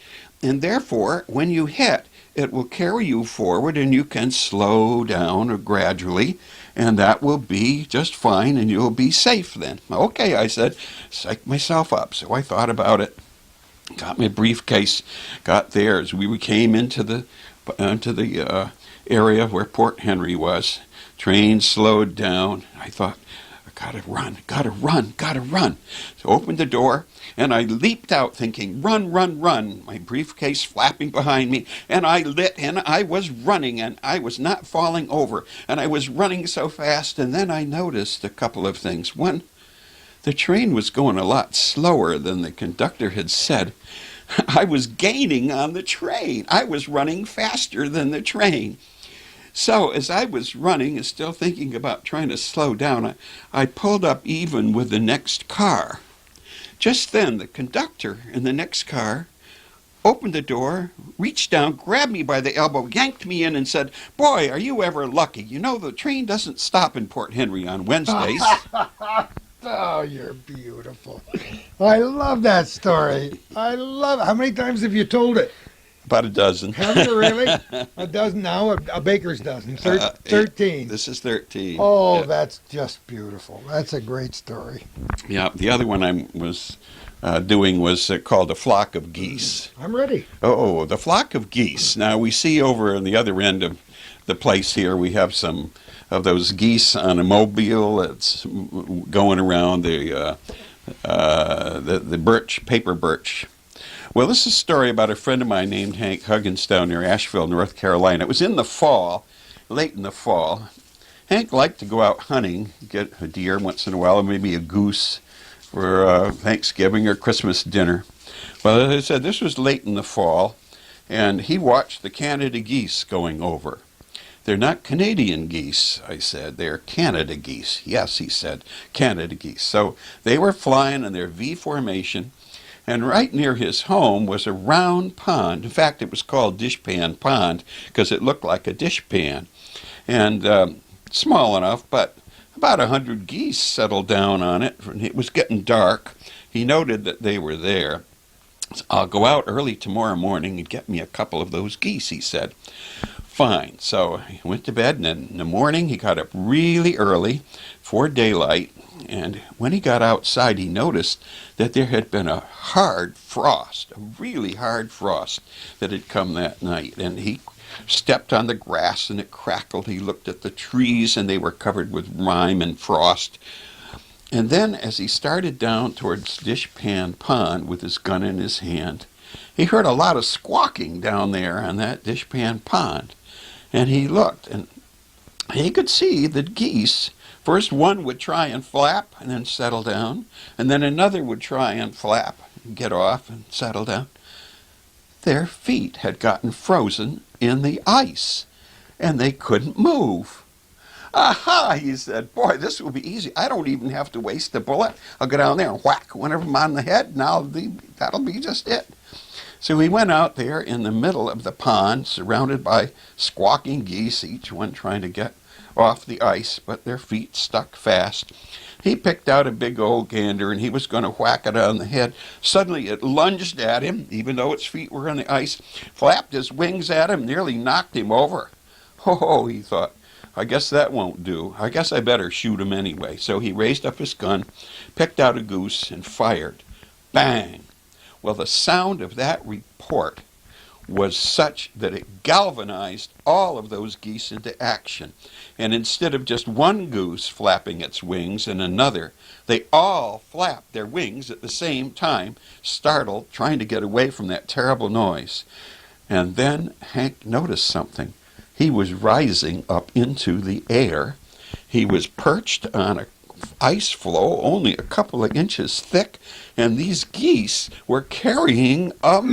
and therefore, when you hit, it will carry you forward and you can slow down or gradually, and that will be just fine and you'll be safe then." "Okay," I said, psych myself up. So I thought about it, got my briefcase, got there as we came into the area where Port Henry was. Train slowed down. I thought, I gotta run. So I opened the door, and I leaped out thinking, run, run, run, my briefcase flapping behind me, and I lit, and I was running, and I was not falling over, and I was running so fast, and then I noticed a couple of things. One, the train was going a lot slower than the conductor had said. I was gaining on the train. I was running faster than the train. So as I was running and still thinking about trying to slow down, I pulled up even with the next car. Just then, the conductor in the next car opened the door, reached down, grabbed me by the elbow, yanked me in, and said, "Boy, are you ever lucky. You know, the train doesn't stop in Port Henry on Wednesdays." Oh, you're beautiful. I love that story. I love it. How many times have you told it? About a dozen. Have you really? A dozen now? A baker's dozen. 13. This is 13. Oh, yeah. That's just beautiful. That's a great story. Yeah, the other one I was doing was called A Flock of Geese. I'm ready. Oh, the flock of geese. Now, we see over on the other end of the place here. We have some of those geese on a mobile that's going around the birch, paper birch. Well, this is a story about a friend of mine named Hank Huggins down near Asheville, North Carolina. It was in the fall, late in the fall. Hank liked to go out hunting, get a deer once in a while, or maybe a goose for Thanksgiving or Christmas dinner. Well, as I said, this was late in the fall, and he watched the Canada geese going over. They're not Canadian geese, I said. They're Canada geese. Yes, he said, Canada geese. So they were flying in their V formation, and right near his home was a round pond. In fact, it was called Dishpan Pond because it looked like a dishpan. And small enough, but about 100 geese settled down on it. It was getting dark. He noted that they were there. I'll go out early tomorrow morning and get me a couple of those geese, he said. Fine. So he went to bed, and then in the morning he got up really early for daylight. And when he got outside, he noticed that there had been a hard frost, a really hard frost that had come that night. And he stepped on the grass and it crackled. He looked at the trees and they were covered with rime and frost. And then as he started down towards Dishpan Pond with his gun in his hand, he heard a lot of squawking down there on that Dishpan Pond. And he looked and he could see the geese. First one would try and flap and then settle down, and then another would try and flap and get off and settle down. Their feet had gotten frozen in the ice, and they couldn't move. Aha, he said, boy, this will be easy. I don't even have to waste a bullet. I'll go down there and whack one of them on the head, and that'll be just it. So he went out there in the middle of the pond, surrounded by squawking geese, each one trying to get off the ice, but their feet stuck fast. He picked out a big old gander, and he was going to whack it on the head. Suddenly it lunged at him, even though its feet were on the ice, flapped his wings at him, nearly knocked him over. Oh, he thought, I guess that won't do. I guess I better shoot him anyway. So he raised up his gun, picked out a goose, and fired. Bang! Well, the sound of that report was such that it galvanized all of those geese into action. And instead of just one goose flapping its wings and another, they all flapped their wings at the same time, startled, trying to get away from that terrible noise. And then Hank noticed something. He was rising up into the air. He was perched on a ice floe only a couple of inches thick, and these geese were carrying up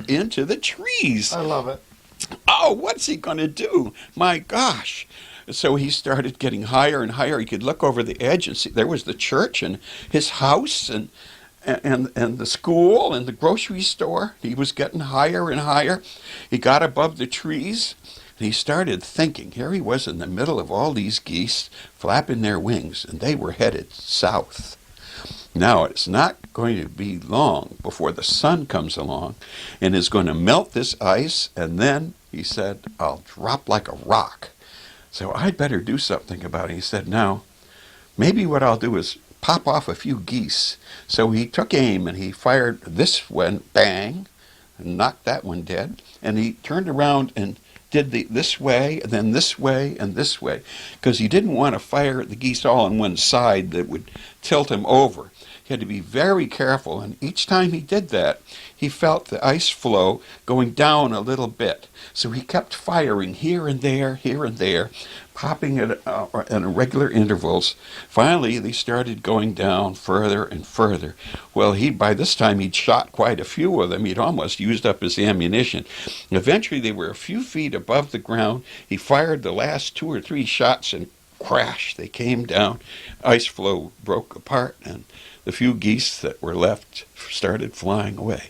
into the trees. I love it. Oh, what's he going to do? My gosh. So he started getting higher and higher. He could look over the edge and see there was the church and his house and the school and the grocery store. He was getting higher and higher. He got above the trees. He started thinking. Here he was in the middle of all these geese flapping their wings, and they were headed south. Now, it's not going to be long before the sun comes along and is going to melt this ice, and then, he said, I'll drop like a rock. So I'd better do something about it. He said, now, maybe what I'll do is pop off a few geese. So he took aim and he fired this one, bang, and knocked that one dead. And he turned around and did this way, and then this way, and this way, because he didn't want to fire at the geese all on one side that would tilt him over. He had to be very careful, and each time he did that, he felt the ice floe going down a little bit. So he kept firing here and there, popping at irregular intervals. Finally, they started going down further and further. Well, by this time, he'd shot quite a few of them. He'd almost used up his ammunition. Eventually, they were a few feet above the ground. He fired the last 2 or 3 shots, and crash, they came down. Ice floe broke apart, and the few geese that were left started flying away.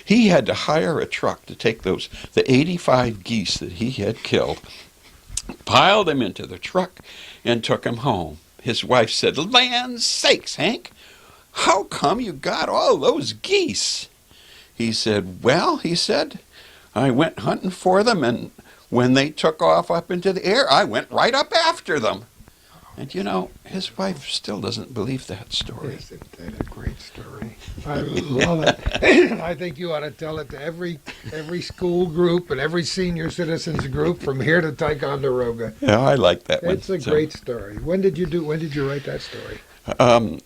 He had to hire a truck to take the 85 geese that he had killed, piled them into the truck, and took them home. His wife said, "Land's sakes, Hank, how come you got all those geese?" He said, "Well," he said, "I went hunting for them, and when they took off up into the air, I went right up after them." And his wife still doesn't believe that story. Isn't that a great story? I love it. I think you ought to tell it to every school group and every senior citizens group from here to Ticonderoga. Yeah, I like that one. It's a great story. When did you write that story?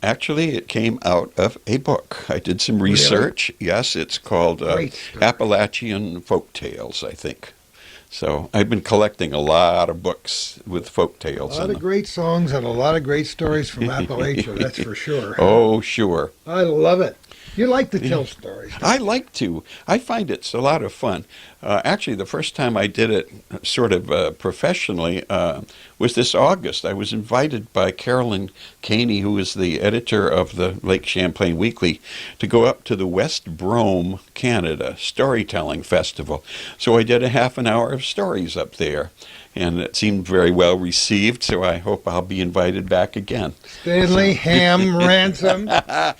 Actually, it came out of a book. I did some research. Really? Yes, it's called Appalachian Folk Tales, I think. So I've been collecting a lot of books with folk tales. A lot of great songs and a lot of great stories from Appalachia, that's for sure. Oh, sure. I love it. You like to tell stories. I like to. I find it's a lot of fun. Actually, the first time I did it sort of professionally was this August. I was invited by Carolyn Caney, who is the editor of the Lake Champlain Weekly, to go up to the West Brome, Canada Storytelling Festival. So I did a half an hour of stories up there. And it seemed very well received, so I hope I'll be invited back again. Stanley Ham Ransom. I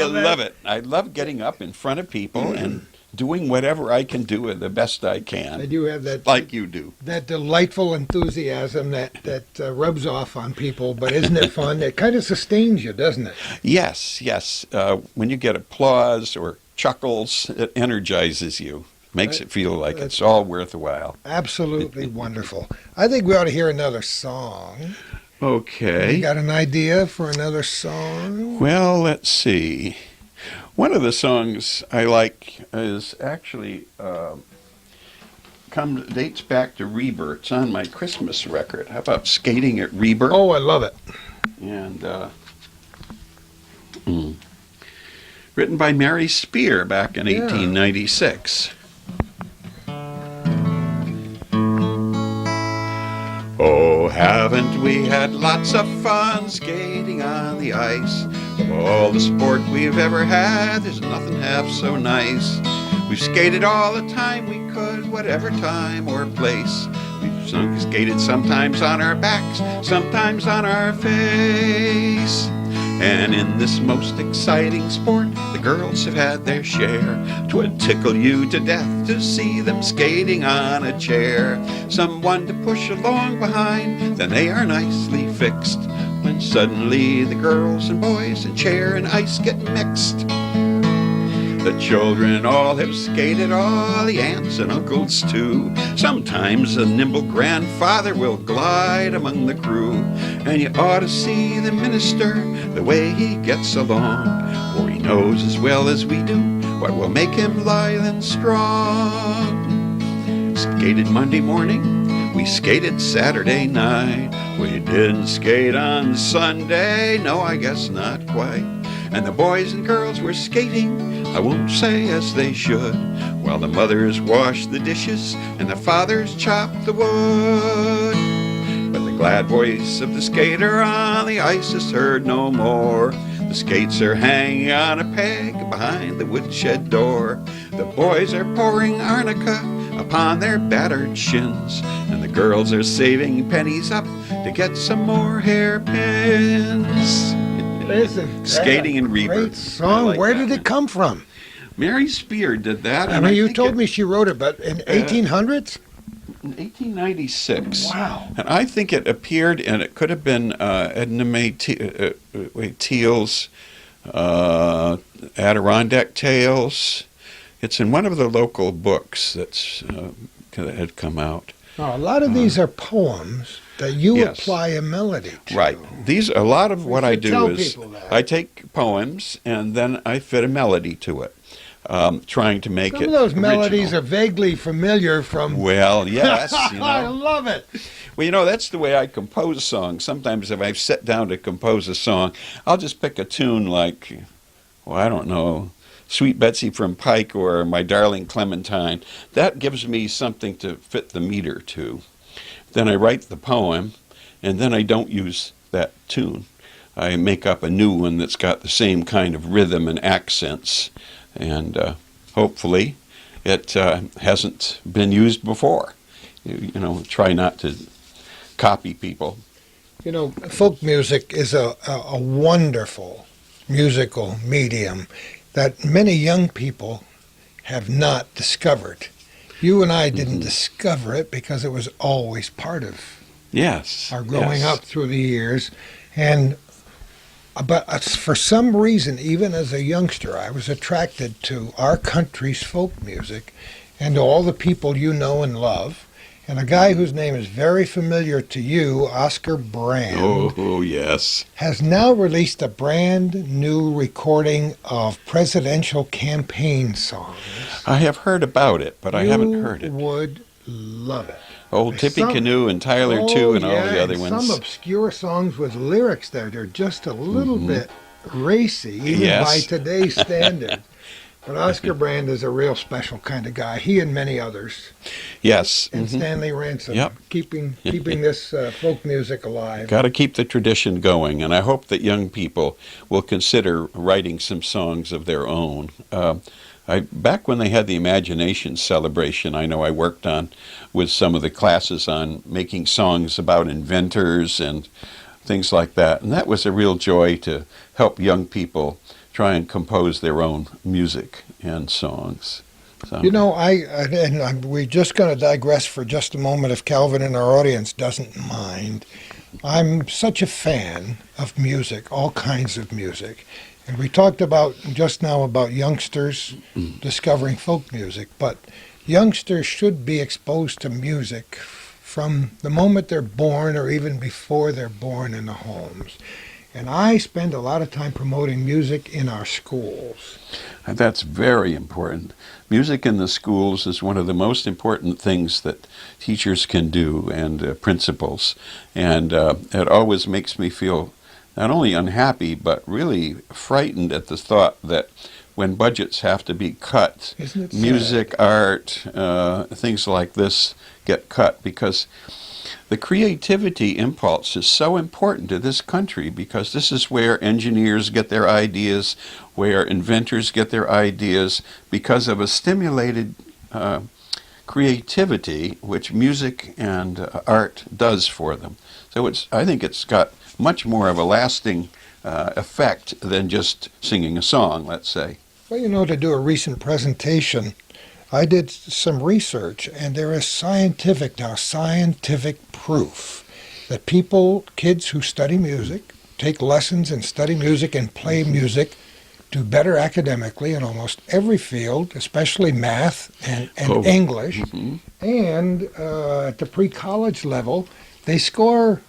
love it. I love getting up in front of people and doing whatever I can do the best I can. I do have that. Like you do. That delightful enthusiasm that rubs off on people, but isn't it fun? It kind of sustains you, doesn't it? Yes. When you get applause or chuckles, it energizes you. Makes it feel like it's all worthwhile. Absolutely wonderful. I think we ought to hear another song. Okay. You got an idea for another song? Well, let's see. One of the songs I like is actually dates back to Reber. It's on my Christmas record. How about Skating at Reber? Oh, I love it. And written by Mary Spear back in 1896. Oh, haven't we had lots of fun skating on the ice? Of all the sport we've ever had, there's nothing half so nice. We've skated all the time we could, whatever time or place. We've skated sometimes on our backs, sometimes on our face. And in this most exciting sport, the girls have had their share. 'Twould tickle you to death to see them skating on a chair. Someone to push along behind, then they are nicely fixed. When suddenly the girls and boys and chair and ice get mixed. The children all have skated, all the aunts and uncles too. Sometimes a nimble grandfather will glide among the crew. And you ought to see the minister, the way he gets along. For he knows as well as we do what will make him lithe and strong. Skated Monday morning, we skated Saturday night. We didn't skate on Sunday, no, I guess not quite. And the boys and girls were skating, I won't say as they should, while the mothers washed the dishes and the fathers chopped the wood. But the glad voice of the skater on the ice is heard no more. The skates are hanging on a peg behind the woodshed door. The boys are pouring arnica upon their battered shins, and the girls are saving pennies up to get some more hairpins. Listen, Skating in Reber. Great song. Where did it come from? Mary Spear did that. I mean, you told me she wrote it, but in 1800s? In 1896. Wow. And I think it appeared, and it could have been Edna May Teal's Adirondack Tales. It's in one of the local books that had come out. Now, a lot of these are poems that you apply a melody to. Right. A lot of what I do is I take poems and then I fit a melody to it, trying to make it Some of those melodies original. are vaguely familiar from... Well, yes. I love it. Well, that's the way I compose songs. Sometimes if I sit down to compose a song, I'll just pick a tune like, I don't know, Sweet Betsy from Pike or My Darling Clementine. That gives me something to fit the meter to. Then I write the poem, and then I don't use that tune. I make up a new one that's got the same kind of rhythm and accents, and hopefully it hasn't been used before. Try not to copy people. Folk music is a wonderful musical medium that many young people have not discovered. You and I didn't discover it because it was always part of Yes. are growing yes. up through the years. And but for some reason, even as a youngster, I was attracted to our country's folk music and to all the people you know and love. And a guy whose name is very familiar to you, Oscar Brand, Oh, yes. has now released a brand new recording of presidential campaign songs. I have heard about it, but I haven't heard You it. would love it. Old Tippy Some- Canoe and Tyler Oh, too, and all yeah, the other and ones. some obscure songs with lyrics that are just a little bit racy, even Yes. by today's standards. But Oscar Brand is a real special kind of guy. He and many others, Yes. and Stanley Ransom, Yep. keeping this folk music alive. Got to keep the tradition going, and I hope that young people will consider writing some songs of their own. Back when they had the Imagination Celebration, I know I worked on with some of the classes on making songs about inventors and things like that, and that was a real joy to help young people try and compose their own music and songs. So. You know, we're just going to digress for just a moment if Calvin in our audience doesn't mind. I'm such a fan of music, all kinds of music. And we talked about just now about youngsters discovering folk music, but youngsters should be exposed to music from the moment they're born or even before they're born in the homes. And I spend a lot of time promoting music in our schools. And that's very important. Music in the schools is one of the most important things that teachers can do, and principals. And it always makes me feel not only unhappy, but really frightened at the thought that when budgets have to be cut, Isn't it sad? music, art, things like this get cut, because the creativity impulse is so important to this country, because this is where engineers get their ideas, where inventors get their ideas, because of a stimulated creativity, which music and art does for them. So I think it's got much more of a lasting effect than just singing a song, let's say. Well, you know, to do a recent presentation, I did some research, and there is scientific proof that kids who study music, take lessons and study music and play music, do better academically in almost every field, especially math and English. And at the pre-college level, they score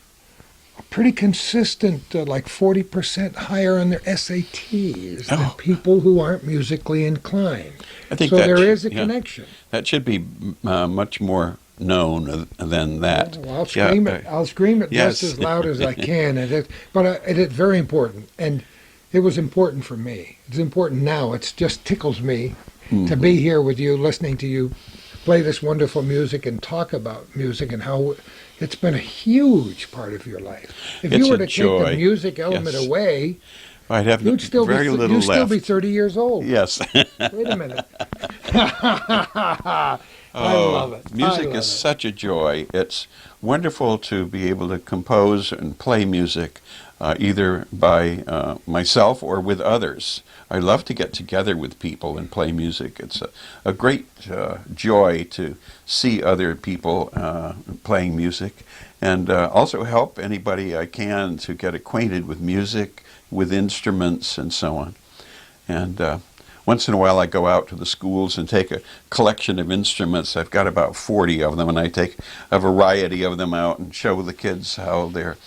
pretty consistent, like 40% higher on their SATs than people who aren't musically inclined. I think so that there is a connection. That should be much more known than that. Well, I'll scream it. I'll scream it yes. just as loud as I can. But it is very important, and it was important for me. It's important now. It just tickles me to be here with you, listening to you play this wonderful music and talk about music and how it's been a huge part of your life. If you were to take the music element away, I'd have you'd still very be, little you'd left. still be 30 years old. Yes. Wait a minute. I love it. Music is such a joy. It's wonderful to be able to compose and play music, either by myself or with others. I love to get together with people and play music. It's a great joy to see other people playing music, and also help anybody I can to get acquainted with music, with instruments, and so on. And once in a while I go out to the schools and take a collection of instruments. I've got about 40 of them, and I take a variety of them out and show the kids how they're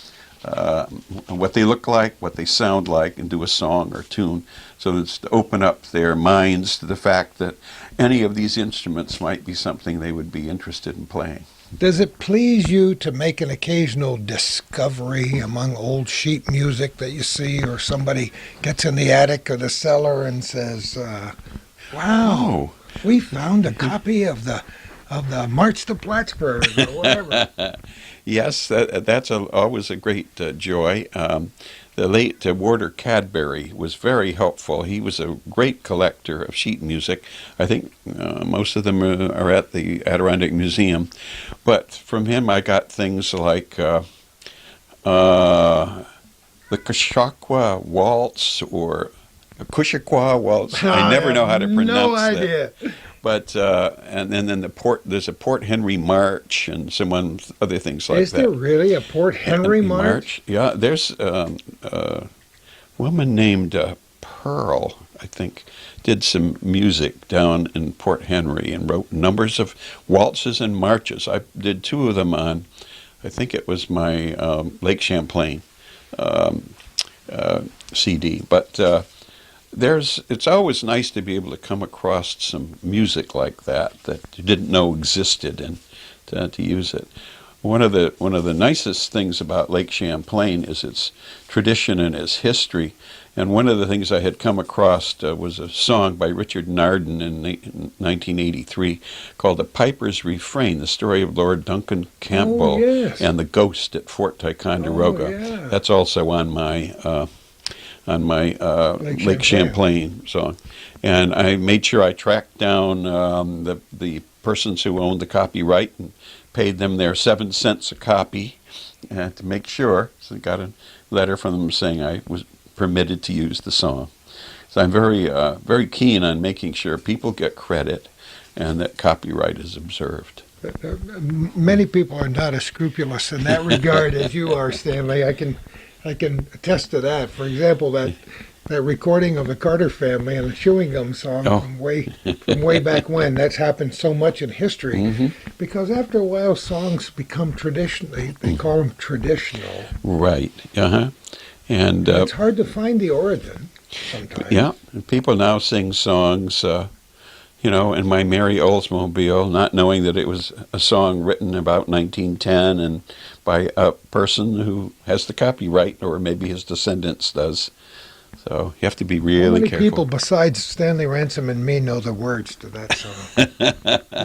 what they look like, what they sound like, and do a song or tune, so it's to open up their minds to the fact that any of these instruments might be something they would be interested in playing. Does it please you to make an occasional discovery among old sheet music that you see, or somebody gets in the attic or the cellar and says, wow, we found a copy of the March to Plattsburgh or whatever? Yes, that's always a great joy. The late Warder Cadbury was very helpful. He was a great collector of sheet music. I think most of them are at the Adirondack Museum. But from him I got things like the Coshaqua Waltz or Coshaqua Waltz. I never know how to pronounce no idea. that. But and then there's a Port Henry March and some other things like that. Is there really a Port Henry March? Yeah, there's a woman named Pearl, I think, did some music down in Port Henry and wrote numbers of waltzes and marches. I did 2 of them on, I think it was my Lake Champlain CD. But it's always nice to be able to come across some music like that you didn't know existed and to use it. One of the nicest things about Lake Champlain is its tradition and its history. And one of the things I had come across was a song by Richard Narden in 1983 called "The Piper's Refrain," the story of Lord Duncan Campbell and the ghost at Fort Ticonderoga. Yeah. That's also on my Lake Champlain song. And I made sure I tracked down the persons who owned the copyright and paid them their 7 cents a copy to make sure. So I got a letter from them saying I was permitted to use the song. So I'm very keen on making sure people get credit and that copyright is observed. Many people are not as scrupulous in that regard as you are, Stanley. I can attest to that. For example, that recording of the Carter family and the chewing gum song from way back when. That's happened so much in history because after a while songs become traditional. They call them traditional. Right. And it's hard to find the origin sometimes. Yeah. People now sing songs, in My Merry Oldsmobile, not knowing that it was a song written about 1910 and by a person who has the copyright, or maybe his descendants does. So you have to be really careful. How many people besides Stanley Ransom and me know the words to that song?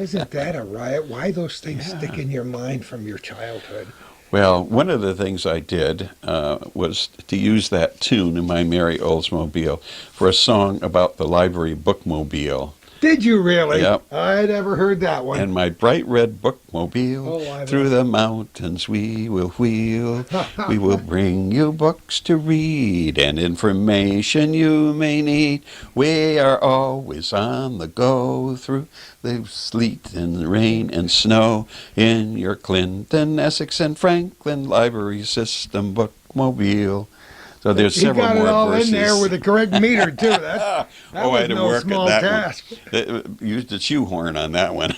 Isn't that a riot? Why those things stick in your mind from your childhood? Well, one of the things I did was to use that tune in My Merry Oldsmobile for a song about the library bookmobile. Did you really? Yep. I never heard that one. And my bright red bookmobile, through the mountains we will wheel. We will bring you books to read and information you may need. We are always on the go through the sleet and rain and snow in your Clinton, Essex, and Franklin library system bookmobile. So there's several more verses. He got it all in there with the correct meter, too. That was no small task. Used a shoehorn on that one.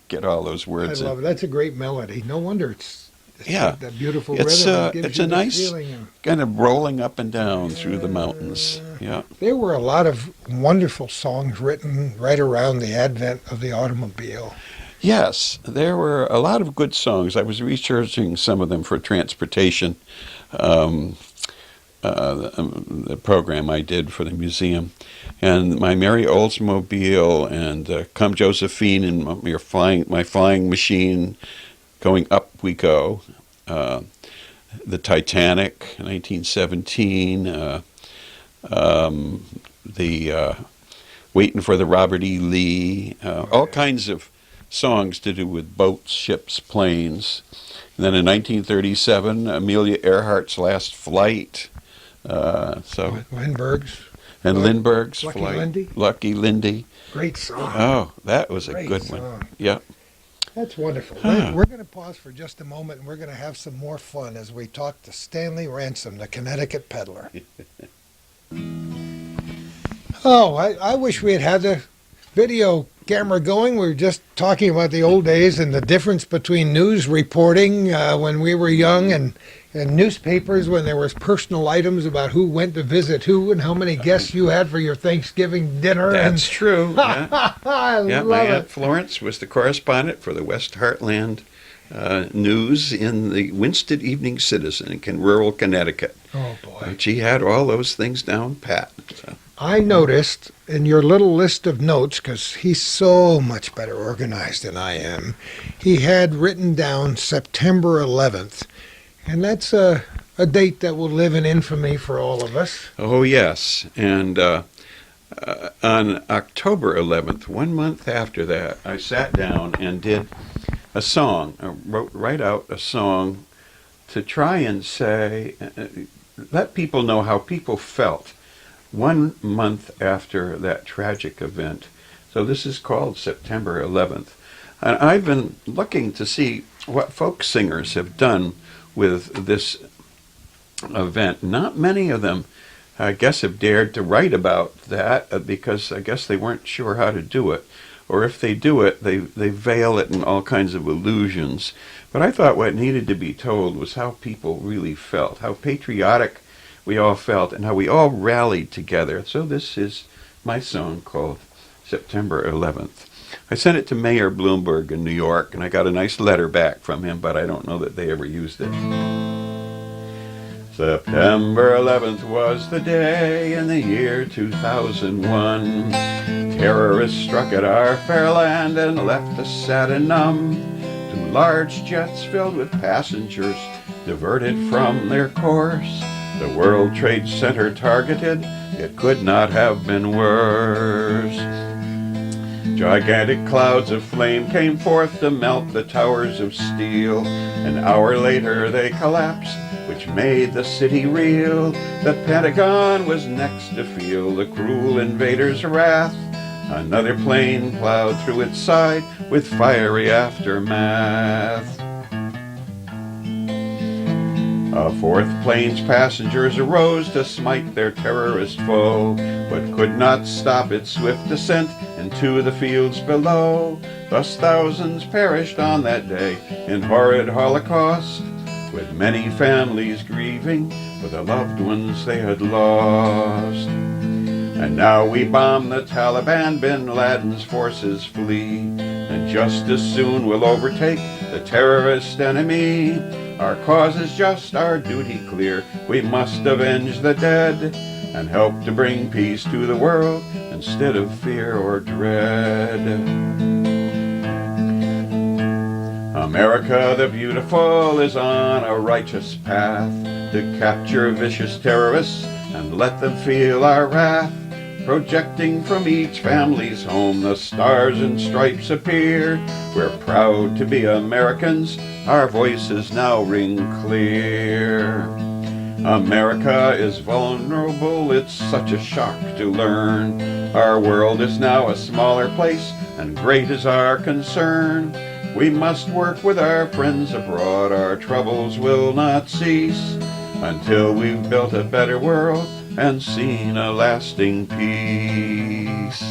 Get all those words in. I love it. That's a great melody. No wonder it's that beautiful rhythm. It's a nice kind of rolling up and down through the mountains. Yeah. There were a lot of wonderful songs written right around the advent of the automobile. Yes, there were a lot of good songs. I was researching some of them for transportation. The program I did for the museum, and My Merry Oldsmobile, and Come Josephine, and my flying machine, Going Up We Go, the Titanic, 1917, the Waiting for the Robert E. Lee, all kinds of songs to do with boats, ships, planes. And then in 1937, Amelia Earhart's Last Flight. Lindbergh's. And Lindbergh's Lucky Flight. Lindy. Lucky Lindy. Great song. Oh, that was a Great good song. one. Yeah. That's wonderful. We're going to pause for just a moment, and we're going to have some more fun as we talk to Stanley Ransom, the Connecticut Peddler. I wish we had the video camera going. We were just talking about the old days and the difference between news reporting when we were young and newspapers when there was personal items about who went to visit who and how many guests you had for your Thanksgiving dinner. That's true. Yeah. I love my it. Aunt Florence was the correspondent for the West Heartland news in the Winsted Evening Citizen in rural Connecticut. Oh, boy. And she had all those things down pat. So. I noticed in your little list of notes, because he's so much better organized than I am, he had written down September 11th. And that's a date that will live in infamy for all of us. Oh, yes. And on October 11th, 1 month after that, I sat down and did a song. I wrote out a song to try and say, let people know how people felt 1 month after that tragic event So this is called September 11th. And I've been looking to see what folk singers have done with this event. Not many of them, I guess, have dared to write about that because I guess they weren't sure how to do it. Or if they do it, they veil it in all kinds of illusions. But I thought what needed to be told was how people really felt, how patriotic we all felt, and how we all rallied together. So this is my song called September 11th. I sent it to Mayor Bloomberg in New York, and I got a nice letter back from him, but I don't know that they ever used it. September 11th was the day in the year 2001. Terrorists struck at our fair land and left us sad and numb. Two large jets filled with passengers diverted from their course. The World Trade Center targeted, it could not have been worse. Gigantic clouds of flame came forth to melt the towers of steel. An hour later they collapsed, which made the city reel. The Pentagon was next to feel the cruel invaders' wrath. Another plane plowed through its side with fiery aftermath. A fourth plane's passengers arose to smite their terrorist foe, but could not stop its swift descent into the fields below. Thus thousands perished on that day in horrid holocaust, with many families grieving for the loved ones they had lost. And now we bomb the Taliban, Bin Laden's forces flee, and just as soon we'll overtake the terrorist enemy. Our cause is just, our duty clear. We must avenge the dead and help to bring peace to the world instead of fear or dread. America the beautiful is on a righteous path to capture vicious terrorists and let them feel our wrath. Projecting from each family's home, the stars and stripes appear. We're proud to be Americans, our voices now ring clear. America is vulnerable, it's such a shock to learn. Our world is now a smaller place, and great is our concern. We must work with our friends abroad, our troubles will not cease, until we've built a better world and seen a lasting peace.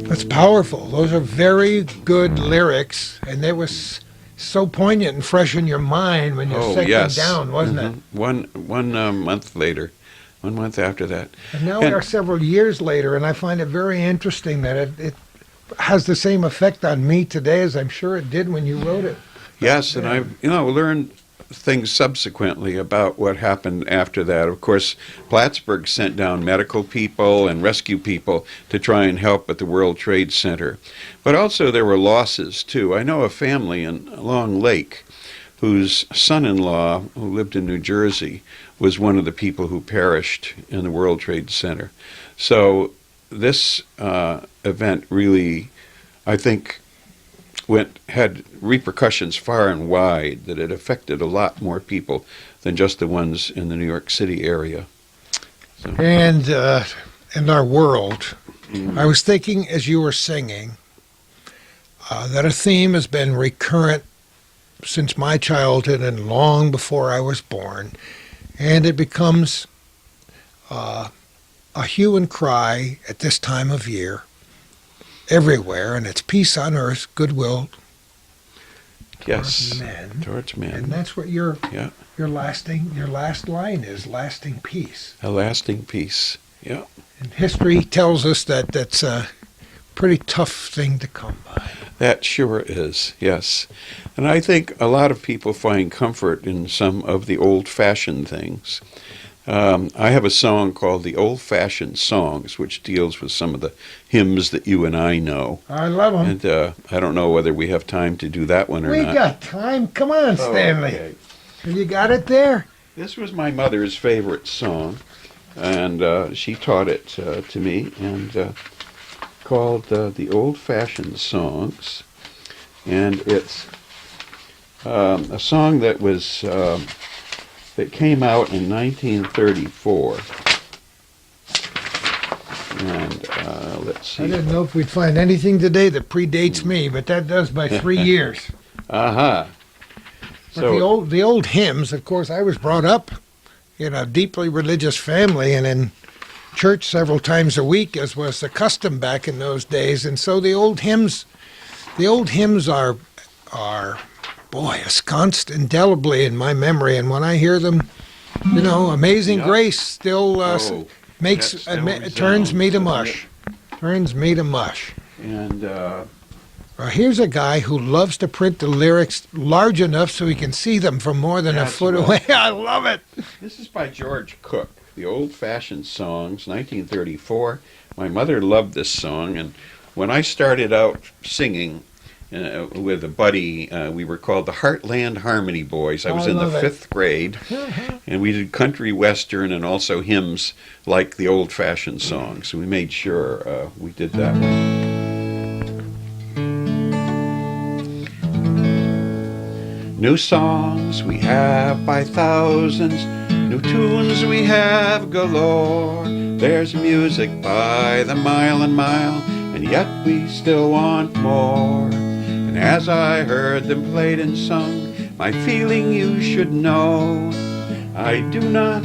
That's powerful. Those are very good lyrics, and they was so poignant and fresh in your mind when you set them down, wasn't it? One month later, 1 month after that. And now we are several years later, and I find it very interesting that it has the same effect on me today as I'm sure it did when you wrote it. Yes, and I've learned things subsequently about what happened after that. Of course, Plattsburgh sent down medical people and rescue people to try and help at the World Trade Center. But also there were losses, too. I know a family in Long Lake whose son-in-law, who lived in New Jersey, was one of the people who perished in the World Trade Center. So this event really, I think, had repercussions far and wide, that it affected a lot more people than just the ones in the New York City area. So. And in our world, I was thinking as you were singing that a theme has been recurrent since my childhood and long before I was born, and it becomes a hue and cry at this time of year everywhere, and it's peace on earth, goodwill towards men. Towards men. And that's what your last line is, lasting peace. A lasting peace, yeah. And history tells us that that's a pretty tough thing to come by. That sure is, yes. And I think a lot of people find comfort in some of the old-fashioned things. I have a song called The Old-Fashioned Songs, which deals with some of the hymns that you and I know. I love them. And I don't know whether we have time to do that one or not. We got time. Come on, Stanley. Okay. You got it there? This was my mother's favorite song, and she taught it to me, and called The Old-Fashioned Songs. And it's a song that was... that came out in 1934. And let's I see. didn't know if we'd find anything today that predates me, but that does by 3 years. Uh-huh. But So, the old hymns, of course, I was brought up in a deeply religious family and in church several times a week, as was the custom back in those days. And so the old hymns are boy, ensconced indelibly in my memory. And when I hear them, Amazing Yeah. Grace still that makes still turns me to resounds, mush. Turns me to mush. and Here's a guy who loves to print the lyrics large enough so he can see them from more than a That's foot right. away. I love it. this is by George Cook, the old-fashioned songs, 1934. My mother loved this song, and when I started out singing with a buddy, we were called the Heartland Harmony Boys. I was I in the love it. 5th grade, and we did country western and also hymns like the old-fashioned songs. So we made sure we did that one. New songs we have by thousands, new tunes we have galore. There's music by the mile and mile, and yet we still want more. And as I heard them played and sung, my feeling you should know, they do not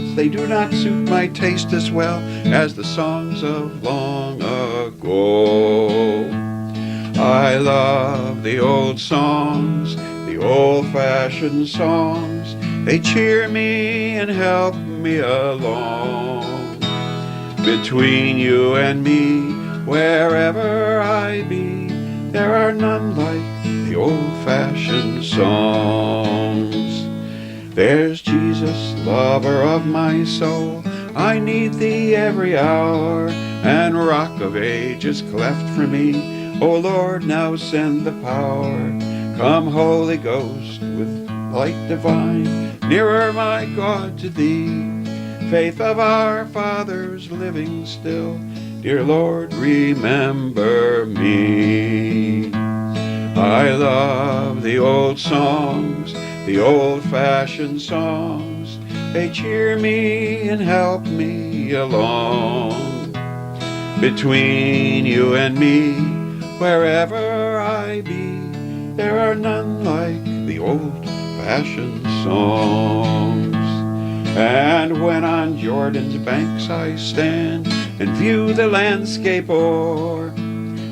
suit my taste as well as the songs of long ago. I love the old songs, the old-fashioned songs. They cheer me and help me along. Between you and me, wherever I be, there are none like the old-fashioned songs. There's Jesus, lover of my soul, I need thee every hour, and Rock of Ages cleft for me. O Lord, now send the power. Come, Holy Ghost, with light divine, nearer, my God, to thee. Faith of our fathers living still, dear Lord, remember me. I love the old songs, the old-fashioned songs. They cheer me and help me along. Between you and me, wherever I be, there are none like the old-fashioned songs. And when on Jordan's banks I stand and view the landscape o'er,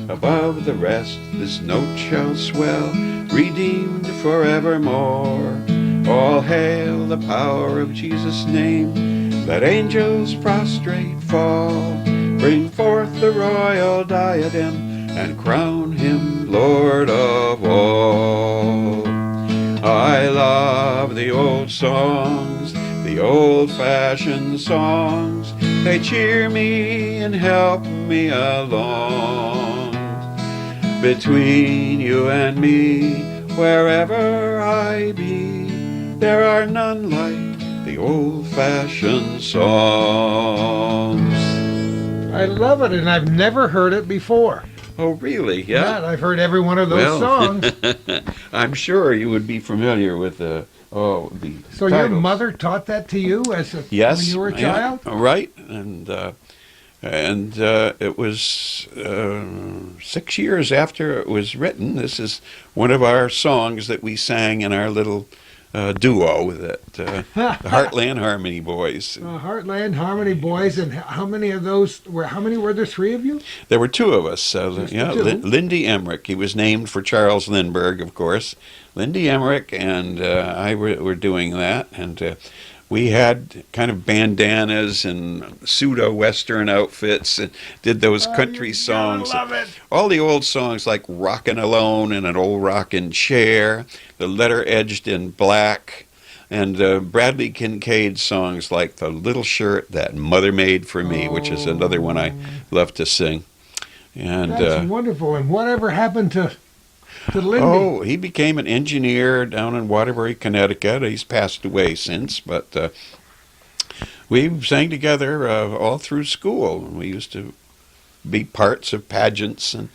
above the rest this note shall swell, redeemed forevermore. All hail the power of Jesus' name, let angels prostrate fall, bring forth the royal diadem, and crown him Lord of all. I love the old songs, the old-fashioned songs. They cheer me and help me along. Between you and me, wherever I be, there are none like the old-fashioned songs. I love it, and I've never heard it before. Oh, really? Yeah. I've heard every one of those songs. I'm sure you would be familiar with the So titles. your mother taught that to you when you were a child? Yeah, right. And it was 6 years after it was written. This is one of our songs that we sang in our little duo, that the Heartland Harmony Boys. Heartland Harmony Boys, and how many were there? 3 of you? There were 2 of us. Just the 2? Lindy Emmerich. He was named for Charles Lindbergh, of course. Lindy Emmerich and I were doing that, and we had kind of bandanas and pseudo-Western outfits and did those country songs. Love it. All the old songs like Rockin' Alone in an Old Rockin' Chair, The Letter Edged in Black, and Bradley Kincaid songs like The Little Shirt That Mother Made for Me, which is another one I love to sing. And That's wonderful. And whatever happened to Lindy? Oh, he became an engineer down in Waterbury, Connecticut. He's passed away since, but we sang together all through school. We used to be parts of pageants and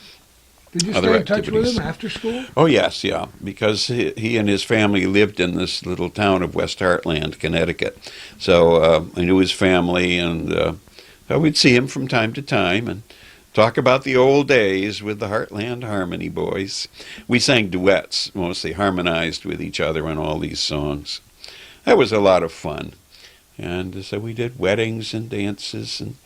Did you other stay in touch with activities. him after school? Oh, yes, yeah, because he and his family lived in this little town of West Heartland, Connecticut. So I knew his family, and we'd see him from time to time and talk about the old days with the Heartland Harmony Boys. We sang duets, mostly harmonized with each other on all these songs. That was a lot of fun. And so we did weddings and dances and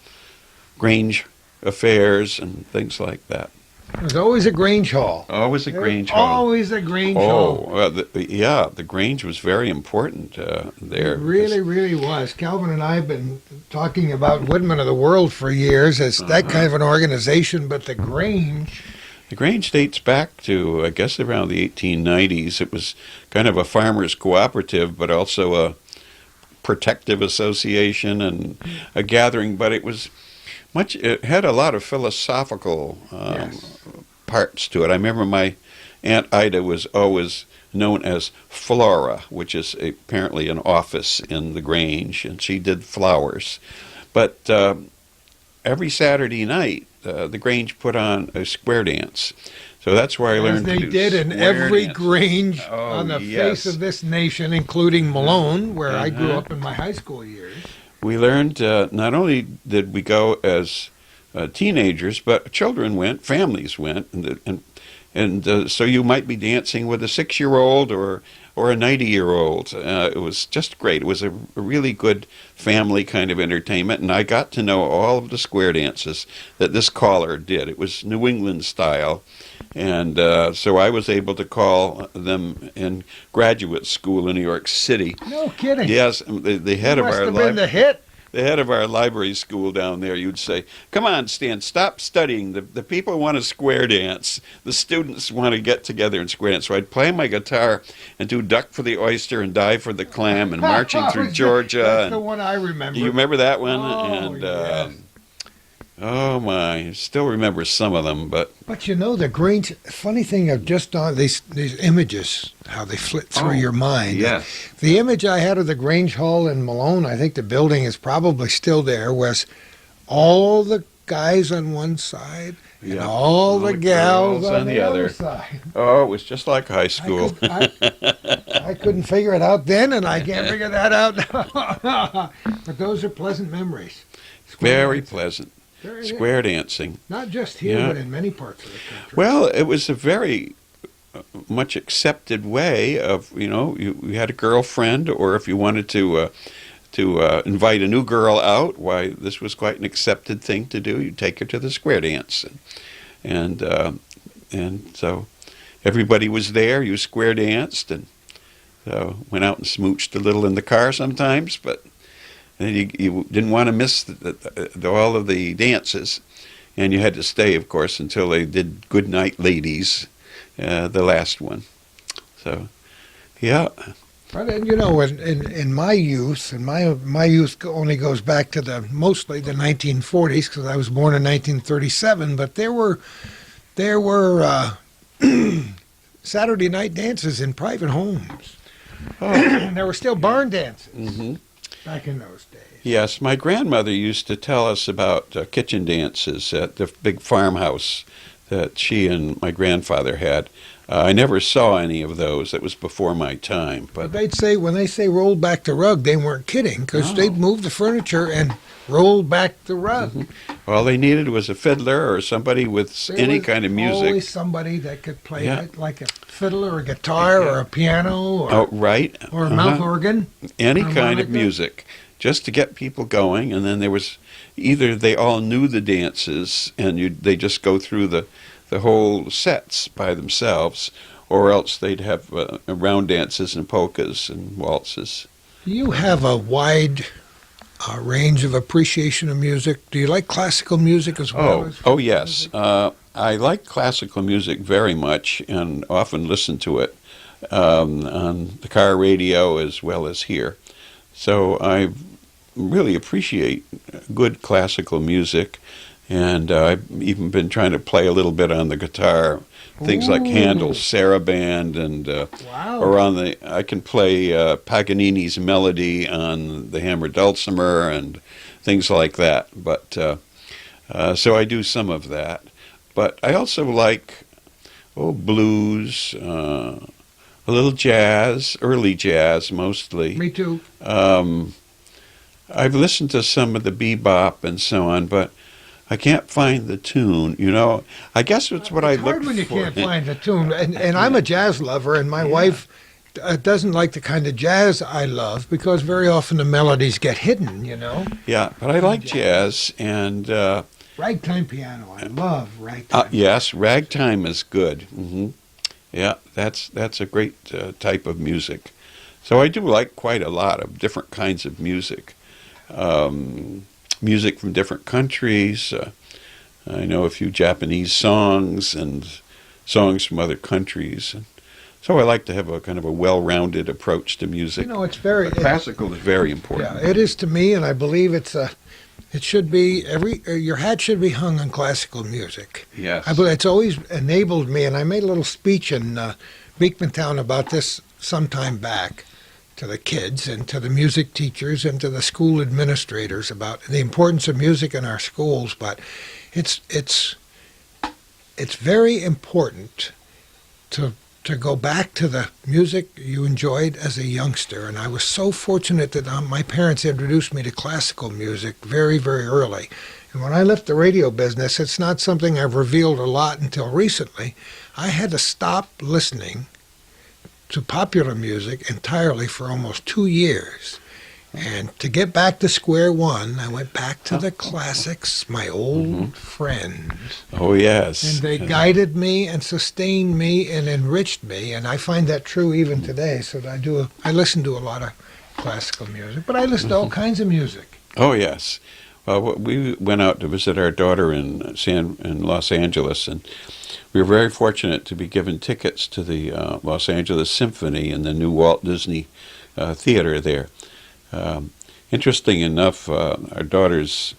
Grange affairs and things like that. There's always a Grange Hall. Always a Grange Hall. Always a Grange Hall. The Grange was very important there. It really, really was. Calvin and I have been talking about Woodmen of the World for years as that kind of an organization, but the Grange... The Grange dates back to, I guess, around the 1890s. It was kind of a farmers' cooperative, but also a protective association and a gathering, but it had a lot of philosophical parts to it. I remember my Aunt Ida was always known as Flora, which is apparently an office in the Grange, and she did flowers. But every Saturday night, the Grange put on a square dance. So that's where I learned to do As they did in every dance. Grange on the face of this nation, including Malone, where I grew up in my high school years. We learned not only did we go as teenagers, but children went, families went, and so you might be dancing with a 6-year-old or a 90-year-old. It was just great. It was a really good family kind of entertainment, and I got to know all of the square dances that this caller did. It was New England style, and so I was able to call them in graduate school in New York City. No kidding. Yes, the head of our must have been the hit. The head of our library school down there, you'd say, "Come on, Stan, stop studying. The people want to square dance. The students want to get together and square dance." So I'd play my guitar and do Duck for the Oyster and Dive for the Clam and Marching Through Georgia. That's the one I remember. You remember that one? Oh, yes. Oh my, I still remember some of them, but you know, the Grange, funny thing of just on these images, how they flit through your mind. Yes. The image I had of the Grange Hall in Malone, I think the building is probably still there, was all the guys on one side and all the gals on the other side. Oh, it was just like high school. I couldn't figure it out then, and I can't figure that out now. But those are pleasant memories. Very pleasant. Square dancing. Not just here, but in many parts of the country. Well, it was a very much accepted way of, you had a girlfriend, or if you wanted to invite a new girl out, why, this was quite an accepted thing to do. You'd take her to the square dance. And so everybody was there. You square danced, and so went out and smooched a little in the car sometimes, but and you didn't want to miss all of the dances, and you had to stay, of course, until they did Good Night Ladies, the last one. So, yeah. But in my youth, and my youth only goes back to mostly the 1940s, because I was born in 1937. But there were Saturday night dances in private homes. Oh. And there were still barn dances. Mm-hmm. Back in those days. Yes, my grandmother used to tell us about kitchen dances at the big farmhouse that she and my grandfather had. I never saw any of those. That was before my time. But they'd say, when they say roll back the rug, they weren't kidding, because they'd move the furniture and roll back the rug. Mm-hmm. All they needed was a fiddler or somebody with any kind of music. Always somebody that could play it, like a fiddler or a guitar or a piano or, or a mouth organ. Any kind of music, just to get people going. And then there was either they all knew the dances and they just go through the whole sets by themselves, or else they'd have round dances and polkas and waltzes. You have a wide range of appreciation of music. Do you like classical music as well? Oh yes. I like classical music very much, and often listen to it on the car radio as well as here. So I really appreciate good classical music, and I've even been trying to play a little bit on the guitar. Things like Handel's Saraband, and or I can play Paganini's Melody on the hammered dulcimer and things like that. But so I do some of that. But I also like blues, a little jazz, early jazz mostly. Me too. I've listened to some of the bebop and so on, but I can't find the tune. You know, I guess it's what I It's look hard for. when you can't find the tune. And I'm a jazz lover, and my wife doesn't like the kind of jazz I love because very often the melodies get hidden, you know. Yeah, but I like jazz and Ragtime piano. I love ragtime. yes, ragtime is good. Yeah, that's a great type of music. So I do like quite a lot of different kinds of music. Music from different countries. I know a few Japanese songs and songs from other countries. So I like to have a kind of a well-rounded approach to music. You know, it's very Classical is very important. Yeah, it is to me, and I believe it should be your hat should be hung on classical music. Yes. I believe it's always enabled me, and I made a little speech in Beekmantown about this some time back to the kids and to the music teachers and to the school administrators about the importance of music in our schools. But it's very important to go back to the music you enjoyed as a youngster. And I was so fortunate that my parents introduced me to classical music very, very early. And when I left the radio business, it's not something I've revealed a lot until recently. I had to stop listening to popular music entirely for almost 2 years. And to get back to square one, I went back to the classics, my old friends. Oh, yes. And they guided me and sustained me and enriched me, and I find that true even today. So I listen to a lot of classical music, but I listen to all kinds of music. Oh, yes. Well, we went out to visit our daughter in Los Angeles, and we were very fortunate to be given tickets to the Los Angeles Symphony in the new Walt Disney Theater there. Interesting enough, our daughter's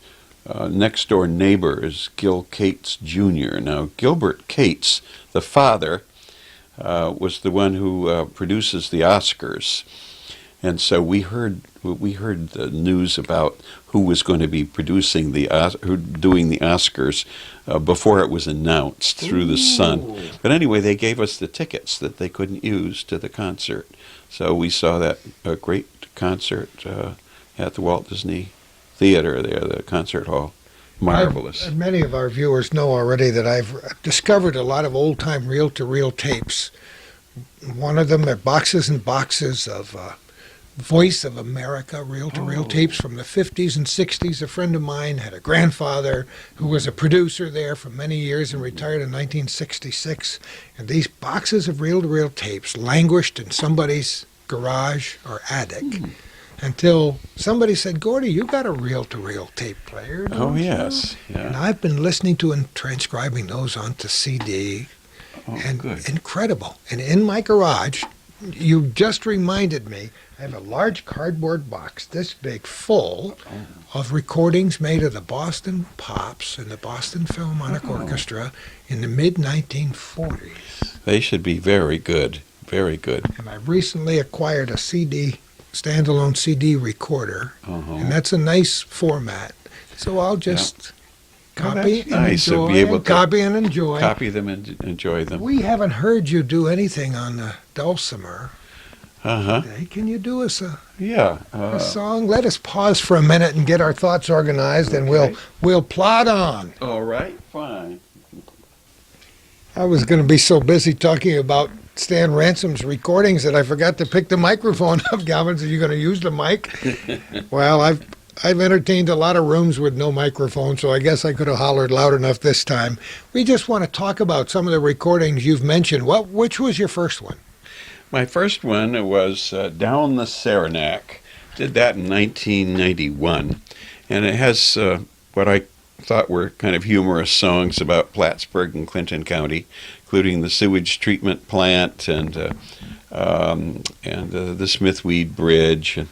next door neighbor is Gil Cates Jr. Now, Gilbert Cates, the father, was the one who produces the Oscars, and so we heard the news about who was going to be producing doing the Oscars before it was announced through the Sun. But anyway, they gave us the tickets that they couldn't use to the concert, so we saw that great concert at the Walt Disney Theater there, the concert hall. Marvelous. Many of our viewers know already that I've discovered a lot of old-time reel-to-reel tapes. One of them are boxes and boxes of Voice of America reel-to-reel tapes from the 50s and 60s. A friend of mine had a grandfather who was a producer there for many years and retired in 1966. And these boxes of reel-to-reel tapes languished in somebody's garage or attic until somebody said, "Gordie, you got a reel-to-reel tape player, don't Oh, you?" yes. Yeah. And I've been listening to and transcribing those onto CD. And good. incredible. And in my garage, you just reminded me, I have a large cardboard box this big full of recordings made of the Boston Pops and the Boston Philharmonic Orchestra in the mid-1940s. They should be very good. Very good. And I recently acquired a standalone CD recorder, and that's a nice format. So I'll just copy and nice. So enjoy, be able to copy and enjoy. Copy them and enjoy them. We haven't heard you do anything on the dulcimer Uh-huh. today. Can you do us a Yeah. song? Let us pause for a minute and get our thoughts organized, and we'll plod on. All right. Fine. I was going to be so busy talking about Stan Ransom's recordings that I forgot to pick the microphone up. Galvin, are you going to use the mic? Well, I've entertained a lot of rooms with no microphone, so I guess I could have hollered loud enough this time. We just want to talk about some of the recordings you've mentioned. Which was your first one? My first one was Down the Saranac. Did that in 1991. And it has what I thought were kind of humorous songs about Plattsburgh and Clinton County, including the sewage treatment plant and the Smithweed Bridge and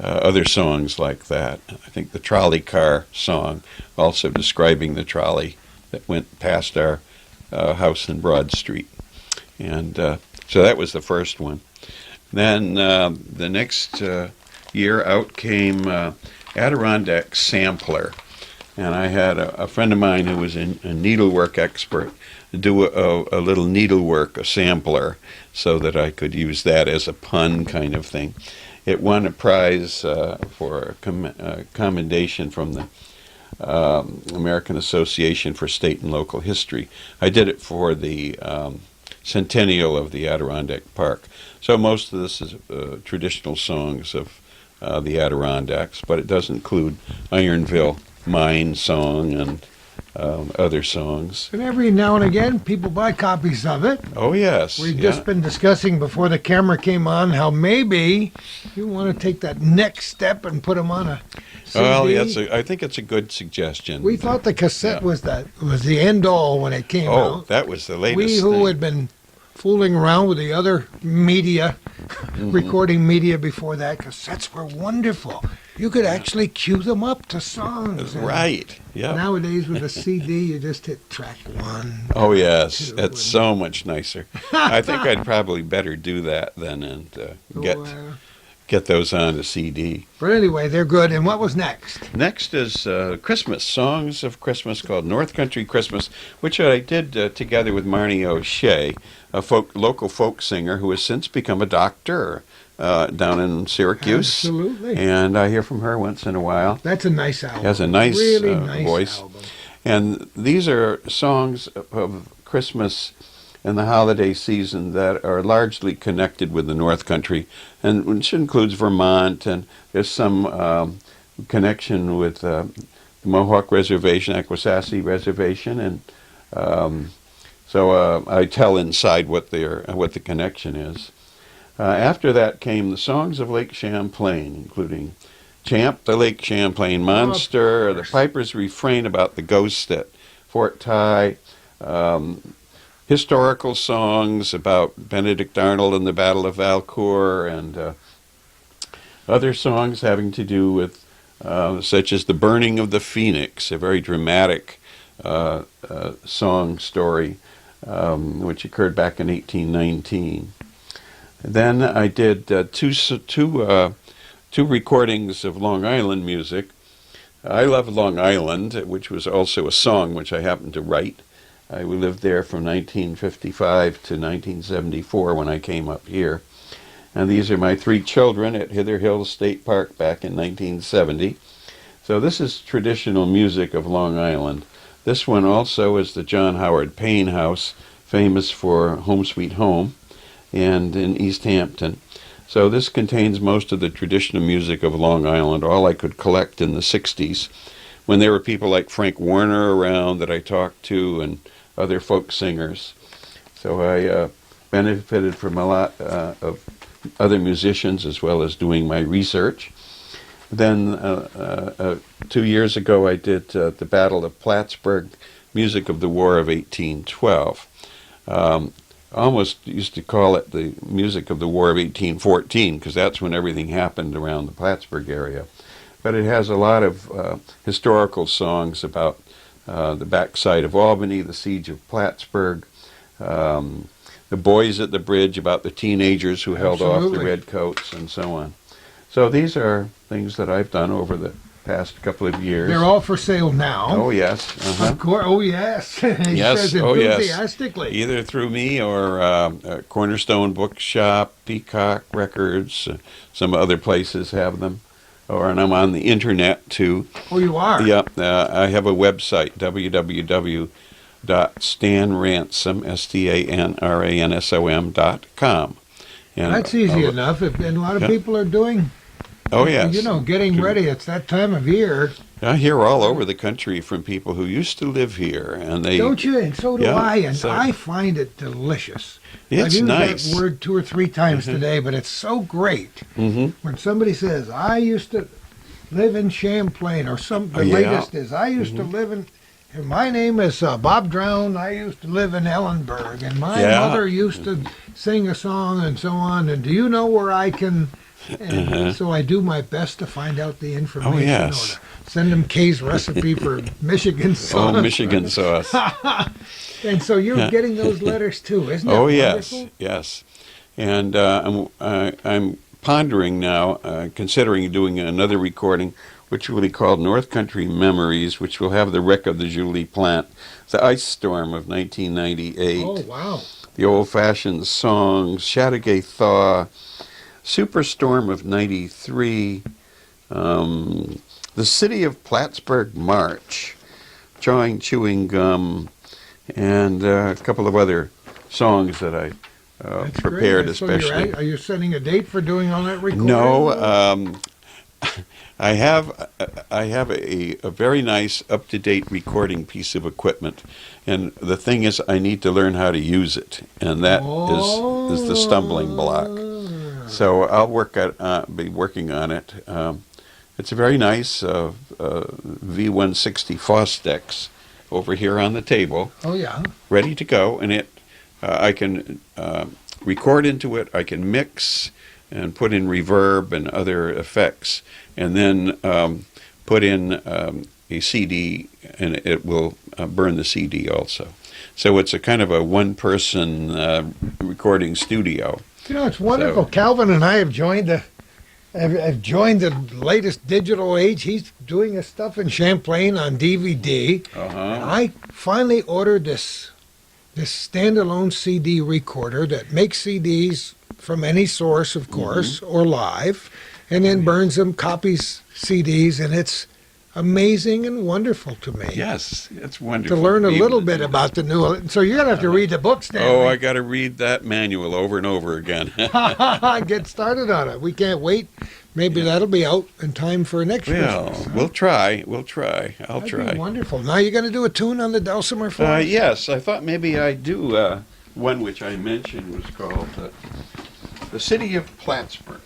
other songs like that. I think the trolley car song, also describing the trolley that went past our house in Broad Street. And so that was the first one. Then the next year out came Adirondack Sampler. And I had a friend of mine who was a needlework expert do a little needlework, a sampler, so that I could use that as a pun kind of thing. It won a prize for a commendation from the American Association for State and Local History. I did it for the centennial of the Adirondack Park. So most of this is traditional songs of the Adirondacks, but it does include Ironville Mine Song and other songs. And every now and again, people buy copies of it. Oh, yes. We've just been discussing before the camera came on how maybe you want to take that next step and put them on a CD. Well, yes, I think it's a good suggestion. We thought the cassette was the end all when it came out. Oh, that was the latest We who thing. had been fooling around with the other media, recording media before that, cassettes were wonderful. You could actually cue them up to songs. And Right, yeah. nowadays with a CD, you just hit track 1. Oh, yes, 2, it's and- so much nicer. I think I'd probably better do that then and get those on the CD. But anyway, they're good. And what was next? Next is Christmas, Songs of Christmas called North Country Christmas, which I did together with Marnie O'Shea, a local folk singer who has since become a doctor down in Syracuse. Absolutely. And I hear from her once in a while. That's a nice album. Has a nice, really nice voice. album. And these are songs of Christmas and the holiday season that are largely connected with the North Country, and which includes Vermont, and there's some connection with the Mohawk Reservation, Akwesasne Reservation, and so I tell inside what the connection is. After that came the songs of Lake Champlain, including Champ, the Lake Champlain Monster, the Piper's Refrain about the ghost at Fort Ty, historical songs about Benedict Arnold and the Battle of Valcour, and other songs having to do with, such as The Burning of the Phoenix, a very dramatic song story, which occurred back in 1819. Then I did two recordings of Long Island music. I Love Long Island, which was also a song which I happened to write. We lived there from 1955 to 1974 when I came up here. And these are my 3 children at Hither Hills State Park back in 1970. So this is traditional music of Long Island. This one also is the John Howard Payne House, famous for Home Sweet Home, and in East Hampton. So this contains most of the traditional music of Long Island, all I could collect in the 60s, when there were people like Frank Warner around that I talked to, and other folk singers. So I benefited from a lot of other musicians as well as doing my research. Then 2 years ago I did the Battle of Plattsburgh, music of the War of 1812. Almost used to call it the music of the War of 1814 because that's when everything happened around the Plattsburgh area. But it has a lot of historical songs about the backside of Albany, the siege of Plattsburgh, the boys at the bridge, about the teenagers who held off the redcoats, and so on. So these are things that I've done over the past couple of years. They're all for sale now. Oh, yes. Of course. Oh, yes. He Yes. says Oh, yes. enthusiastically. Either through me or Cornerstone Bookshop, Peacock Records, some other places have them. And I'm on the internet too. Oh, you are? Yeah, I have a website, www.stanransom, STANRANSOM.com. And That's easy enough. And a lot of people are doing, oh, yes. Getting ready. It's that time of year. I hear all over the country from people who used to live here, and they Don't you? And so do I. And so- I find it delicious. It's I've used nice. that word 2 or 3 times today, but it's so great when somebody says, I used to live in Champlain, or the latest is, I used to live in, and my name is Bob Drown, I used to live in Ellenburg, and my mother used to sing a song, and so on, and do you know where I can... And so I do my best to find out the information. Oh, yes. Or to send them Kay's recipe for Michigan sauce. Oh, Michigan sauce. And so you're getting those letters too, isn't it? Oh, yes, wonderful? yes. And I'm pondering now, considering doing another recording, which will be called North Country Memories, which will have the wreck of the Julie plant, the ice storm of 1998, Oh, wow. the old-fashioned songs, Chateauguay Thaw, Superstorm of '93, the City of Plattsburgh March, Chewing Gum, and a couple of other songs that I That's prepared great. So especially. are you setting a date for doing all that recording? No, I have a very nice up-to-date recording piece of equipment, and the thing is, I need to learn how to use it, and that is the stumbling block. So I'll be working on it. It's a very nice V160 Fostex over here on the table. Oh, yeah. Ready to go, and I can record into it. I can mix and put in reverb and other effects, and then put in a CD, and it will burn the CD also. So it's a kind of a one-person recording studio. You know, it's wonderful. So, Calvin and I have joined the latest digital age. He's doing his stuff in Champlain on DVD. And I finally ordered this standalone CD recorder that makes CDs from any source, of course, or live, and then burns them, copies CDs, and it's amazing and wonderful to me. yes, it's wonderful. To learn a little bit about the new. So you're gonna have to read the book, Stanley. Oh, I got to read that manual over and over again. Get started on it. We can't wait. Maybe that'll be out in time for next Well, Christmas. we'll try. I'll That'd try. be wonderful. Now you're going to do a tune on the dulcimer for us? Yes, I thought maybe I'd do one which I mentioned was called The City of Plattsburgh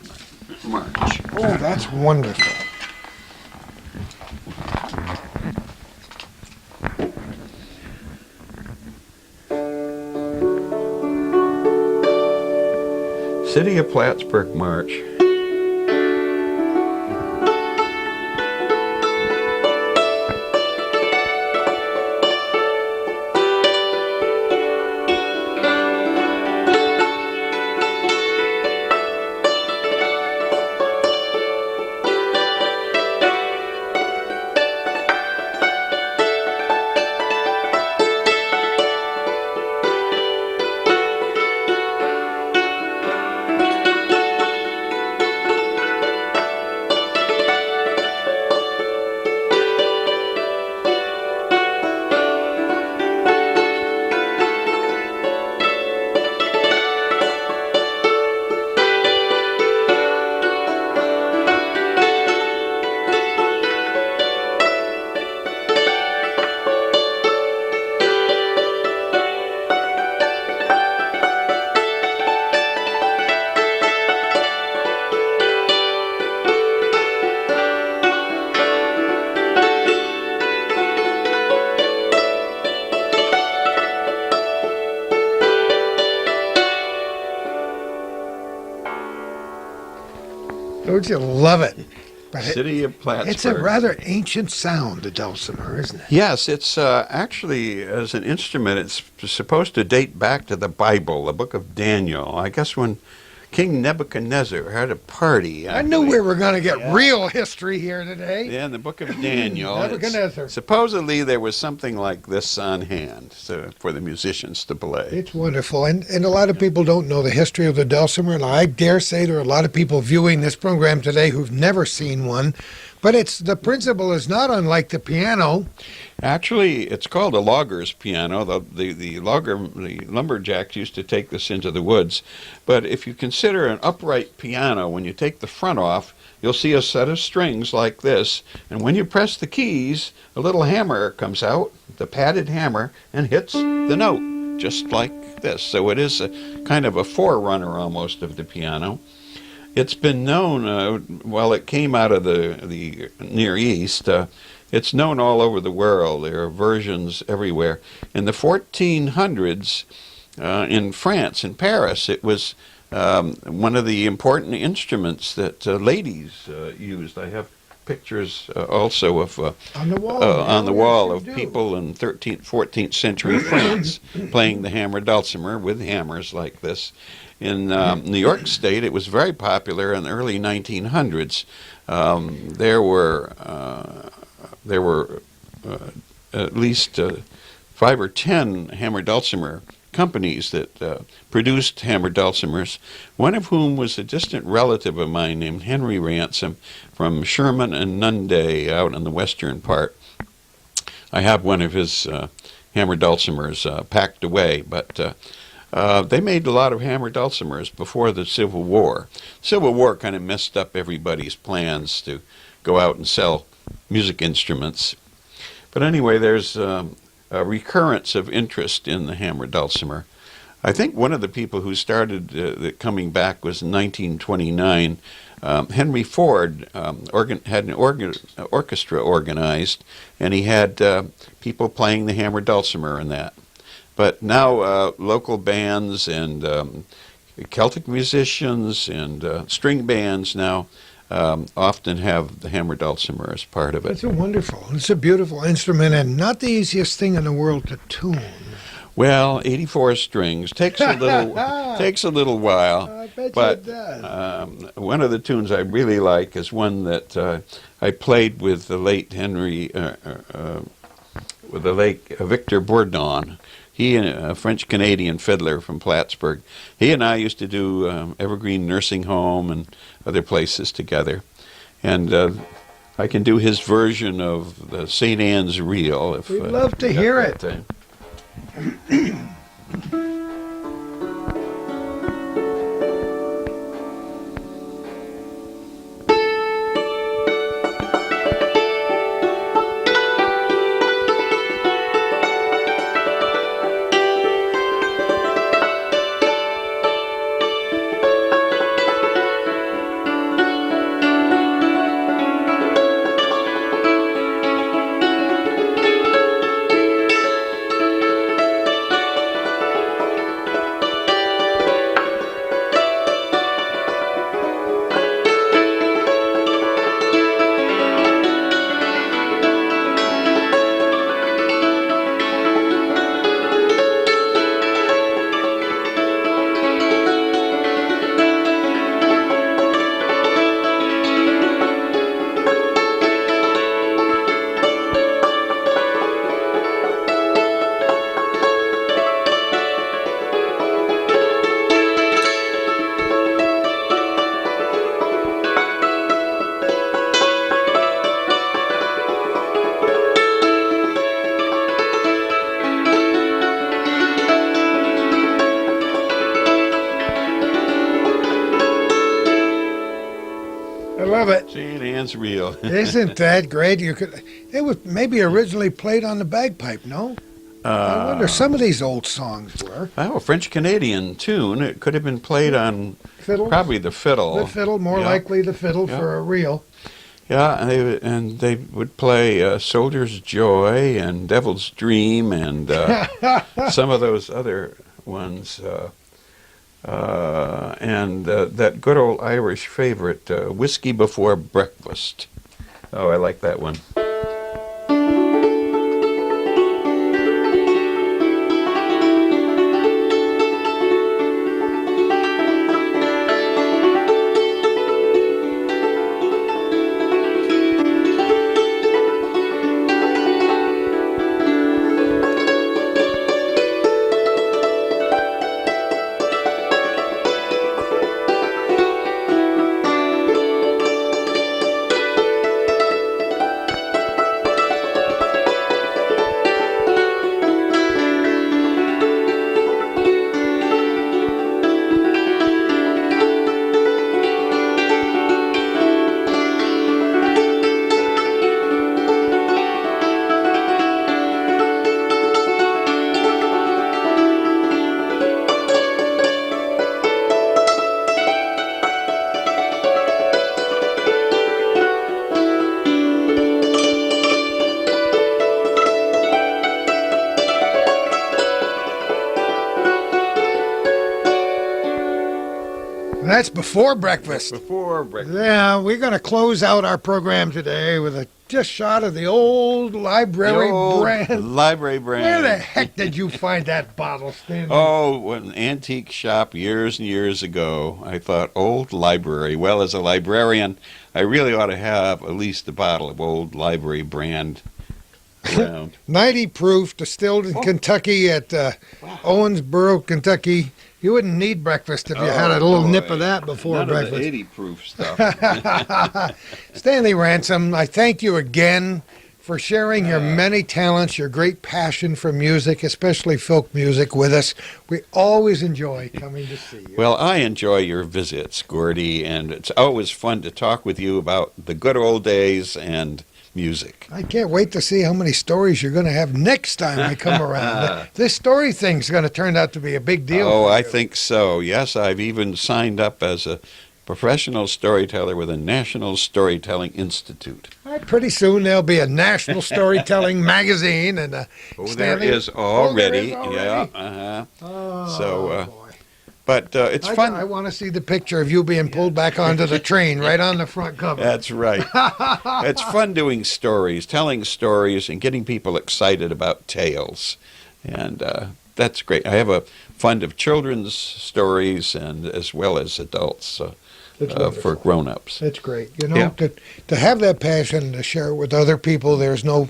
March. Oh, that's wonderful. City of Plattsburgh March. Don't you love it? But City of Plattsburgh. it's a rather ancient sound, the dulcimer, isn't it? Yes, it's actually, as an instrument, it's supposed to date back to the Bible, the book of Daniel. I guess when King Nebuchadnezzar had a party. I knew we were going to get real history here today. Yeah, in the book of Daniel. Nebuchadnezzar. Supposedly there was something like this on hand for the musicians to play. It's wonderful. And a lot of people don't know the history of the dulcimer. And I dare say there are a lot of people viewing this program today who've never seen one. But the principle is not unlike the piano. Actually, it's called a logger's piano. The lumberjacks used to take this into the woods. But if you consider an upright piano, when you take the front off, you'll see a set of strings like this. And when you press the keys, a little hammer comes out, the padded hammer, and hits the note, just like this. So it is a kind of a forerunner almost of the piano. It's been known, while it came out of the Near East, it's known all over the world. There are versions everywhere. In the 1400s, in France, in Paris, it was one of the important instruments that ladies used. I have pictures also of On the wall. on the wall Yes, of you do. people in 13th, 14th century France playing the hammer dulcimer with hammers like this. In New York State, it was very popular in the early 1900s. There were at least 5 or 10 hammer dulcimer companies that produced hammer dulcimers, one of whom was a distant relative of mine named Henry Ransom from Sherman and Nunde out in the western part. I have one of his hammer dulcimers packed away, but they made a lot of hammer dulcimers before the Civil War. Civil War kind of messed up everybody's plans to go out and sell music instruments. But anyway, there's a recurrence of interest in the hammer dulcimer. I think one of the people who started coming back was in 1929. Henry Ford had an orchestra organized, and he had people playing the hammer dulcimer and that. But now local bands and Celtic musicians and string bands now often have the hammer dulcimer as part of it. It's wonderful. It's a beautiful instrument and not the easiest thing in the world to tune. Well, 84 strings takes a little while. I bet but it does. One of the tunes I really like is one that I played with the late Victor Bourdon. He, a French-Canadian fiddler from Plattsburgh, he and I used to do Evergreen Nursing Home and other places together. And I can do his version of the St. Anne's Reel. If We'd love to hear it. Love it. St. Anne's Reel. Isn't that great? It was maybe originally played on the bagpipe, no? I wonder, some of these old songs were. Oh, a French-Canadian tune. It could have been played on Fiddle? probably the fiddle. The fiddle, more likely the fiddle for a reel. Yeah, and they would play Soldier's Joy and Devil's Dream and some of those other ones. And that good old Irish favorite, Whiskey Before Breakfast. Oh, I like that one. That's before breakfast. Before breakfast. Yeah, we're going to close out our program today with a just shot of the old library brand. Library brand. Where the heck did you find that bottle standing? Oh, an antique shop years and years ago. I thought, old library. Well, as a librarian, I really ought to have at least a bottle of old library brand around. 90 proof, distilled in Kentucky at Owensboro, Kentucky. You wouldn't need breakfast if you had a little nip of that before None breakfast. Of the 80 proof stuff. Stanley Ransom, I thank you again for sharing your many talents, your great passion for music, especially folk music, with us. We always enjoy coming to see you. Well, I enjoy your visits, Gordie, and it's always fun to talk with you about the good old days and music. I can't wait to see how many stories you're going to have next time I come around. This story thing's going to turn out to be a big deal. Oh, for you. I think so. Yes, I've even signed up as a professional storyteller with a National Storytelling Institute. Pretty soon there'll be a national storytelling magazine, and There is already. already? Yeah. Uh-huh. Oh, So, boy. But it's fun. I want to see the picture of you being pulled back onto the train right on the front cover. That's right. It's fun doing stories, telling stories, and getting people excited about tales. And that's great. I have a fund of children's stories and as well as adults for grown-ups. That's great. You know, to have that passion to share it with other people, there's no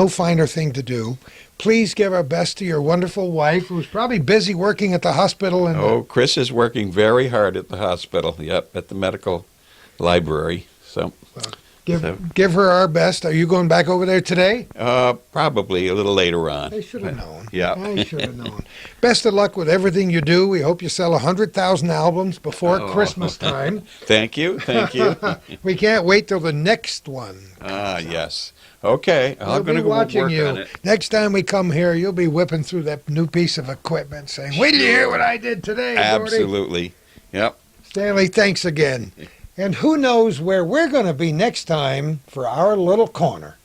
finer thing to do. Please give our best to your wonderful wife, who's probably busy working at the hospital. And Chris is working very hard at the hospital. Yep, at the medical library. So, give her our best. Are you going back over there today? probably a little later on. I should have known. Yeah. I should have known. Best of luck with everything you do. We hope you sell 100,000 albums before Christmas time. Thank you. We can't wait till the next one. Yes. Okay, I'm going to go work watching you. on it. Next time we come here, you'll be whipping through that new piece of equipment saying, wait till you hear what I did today, Gordie." Absolutely. Yep. Stanley, thanks again. And who knows where we're going to be next time for our little corner.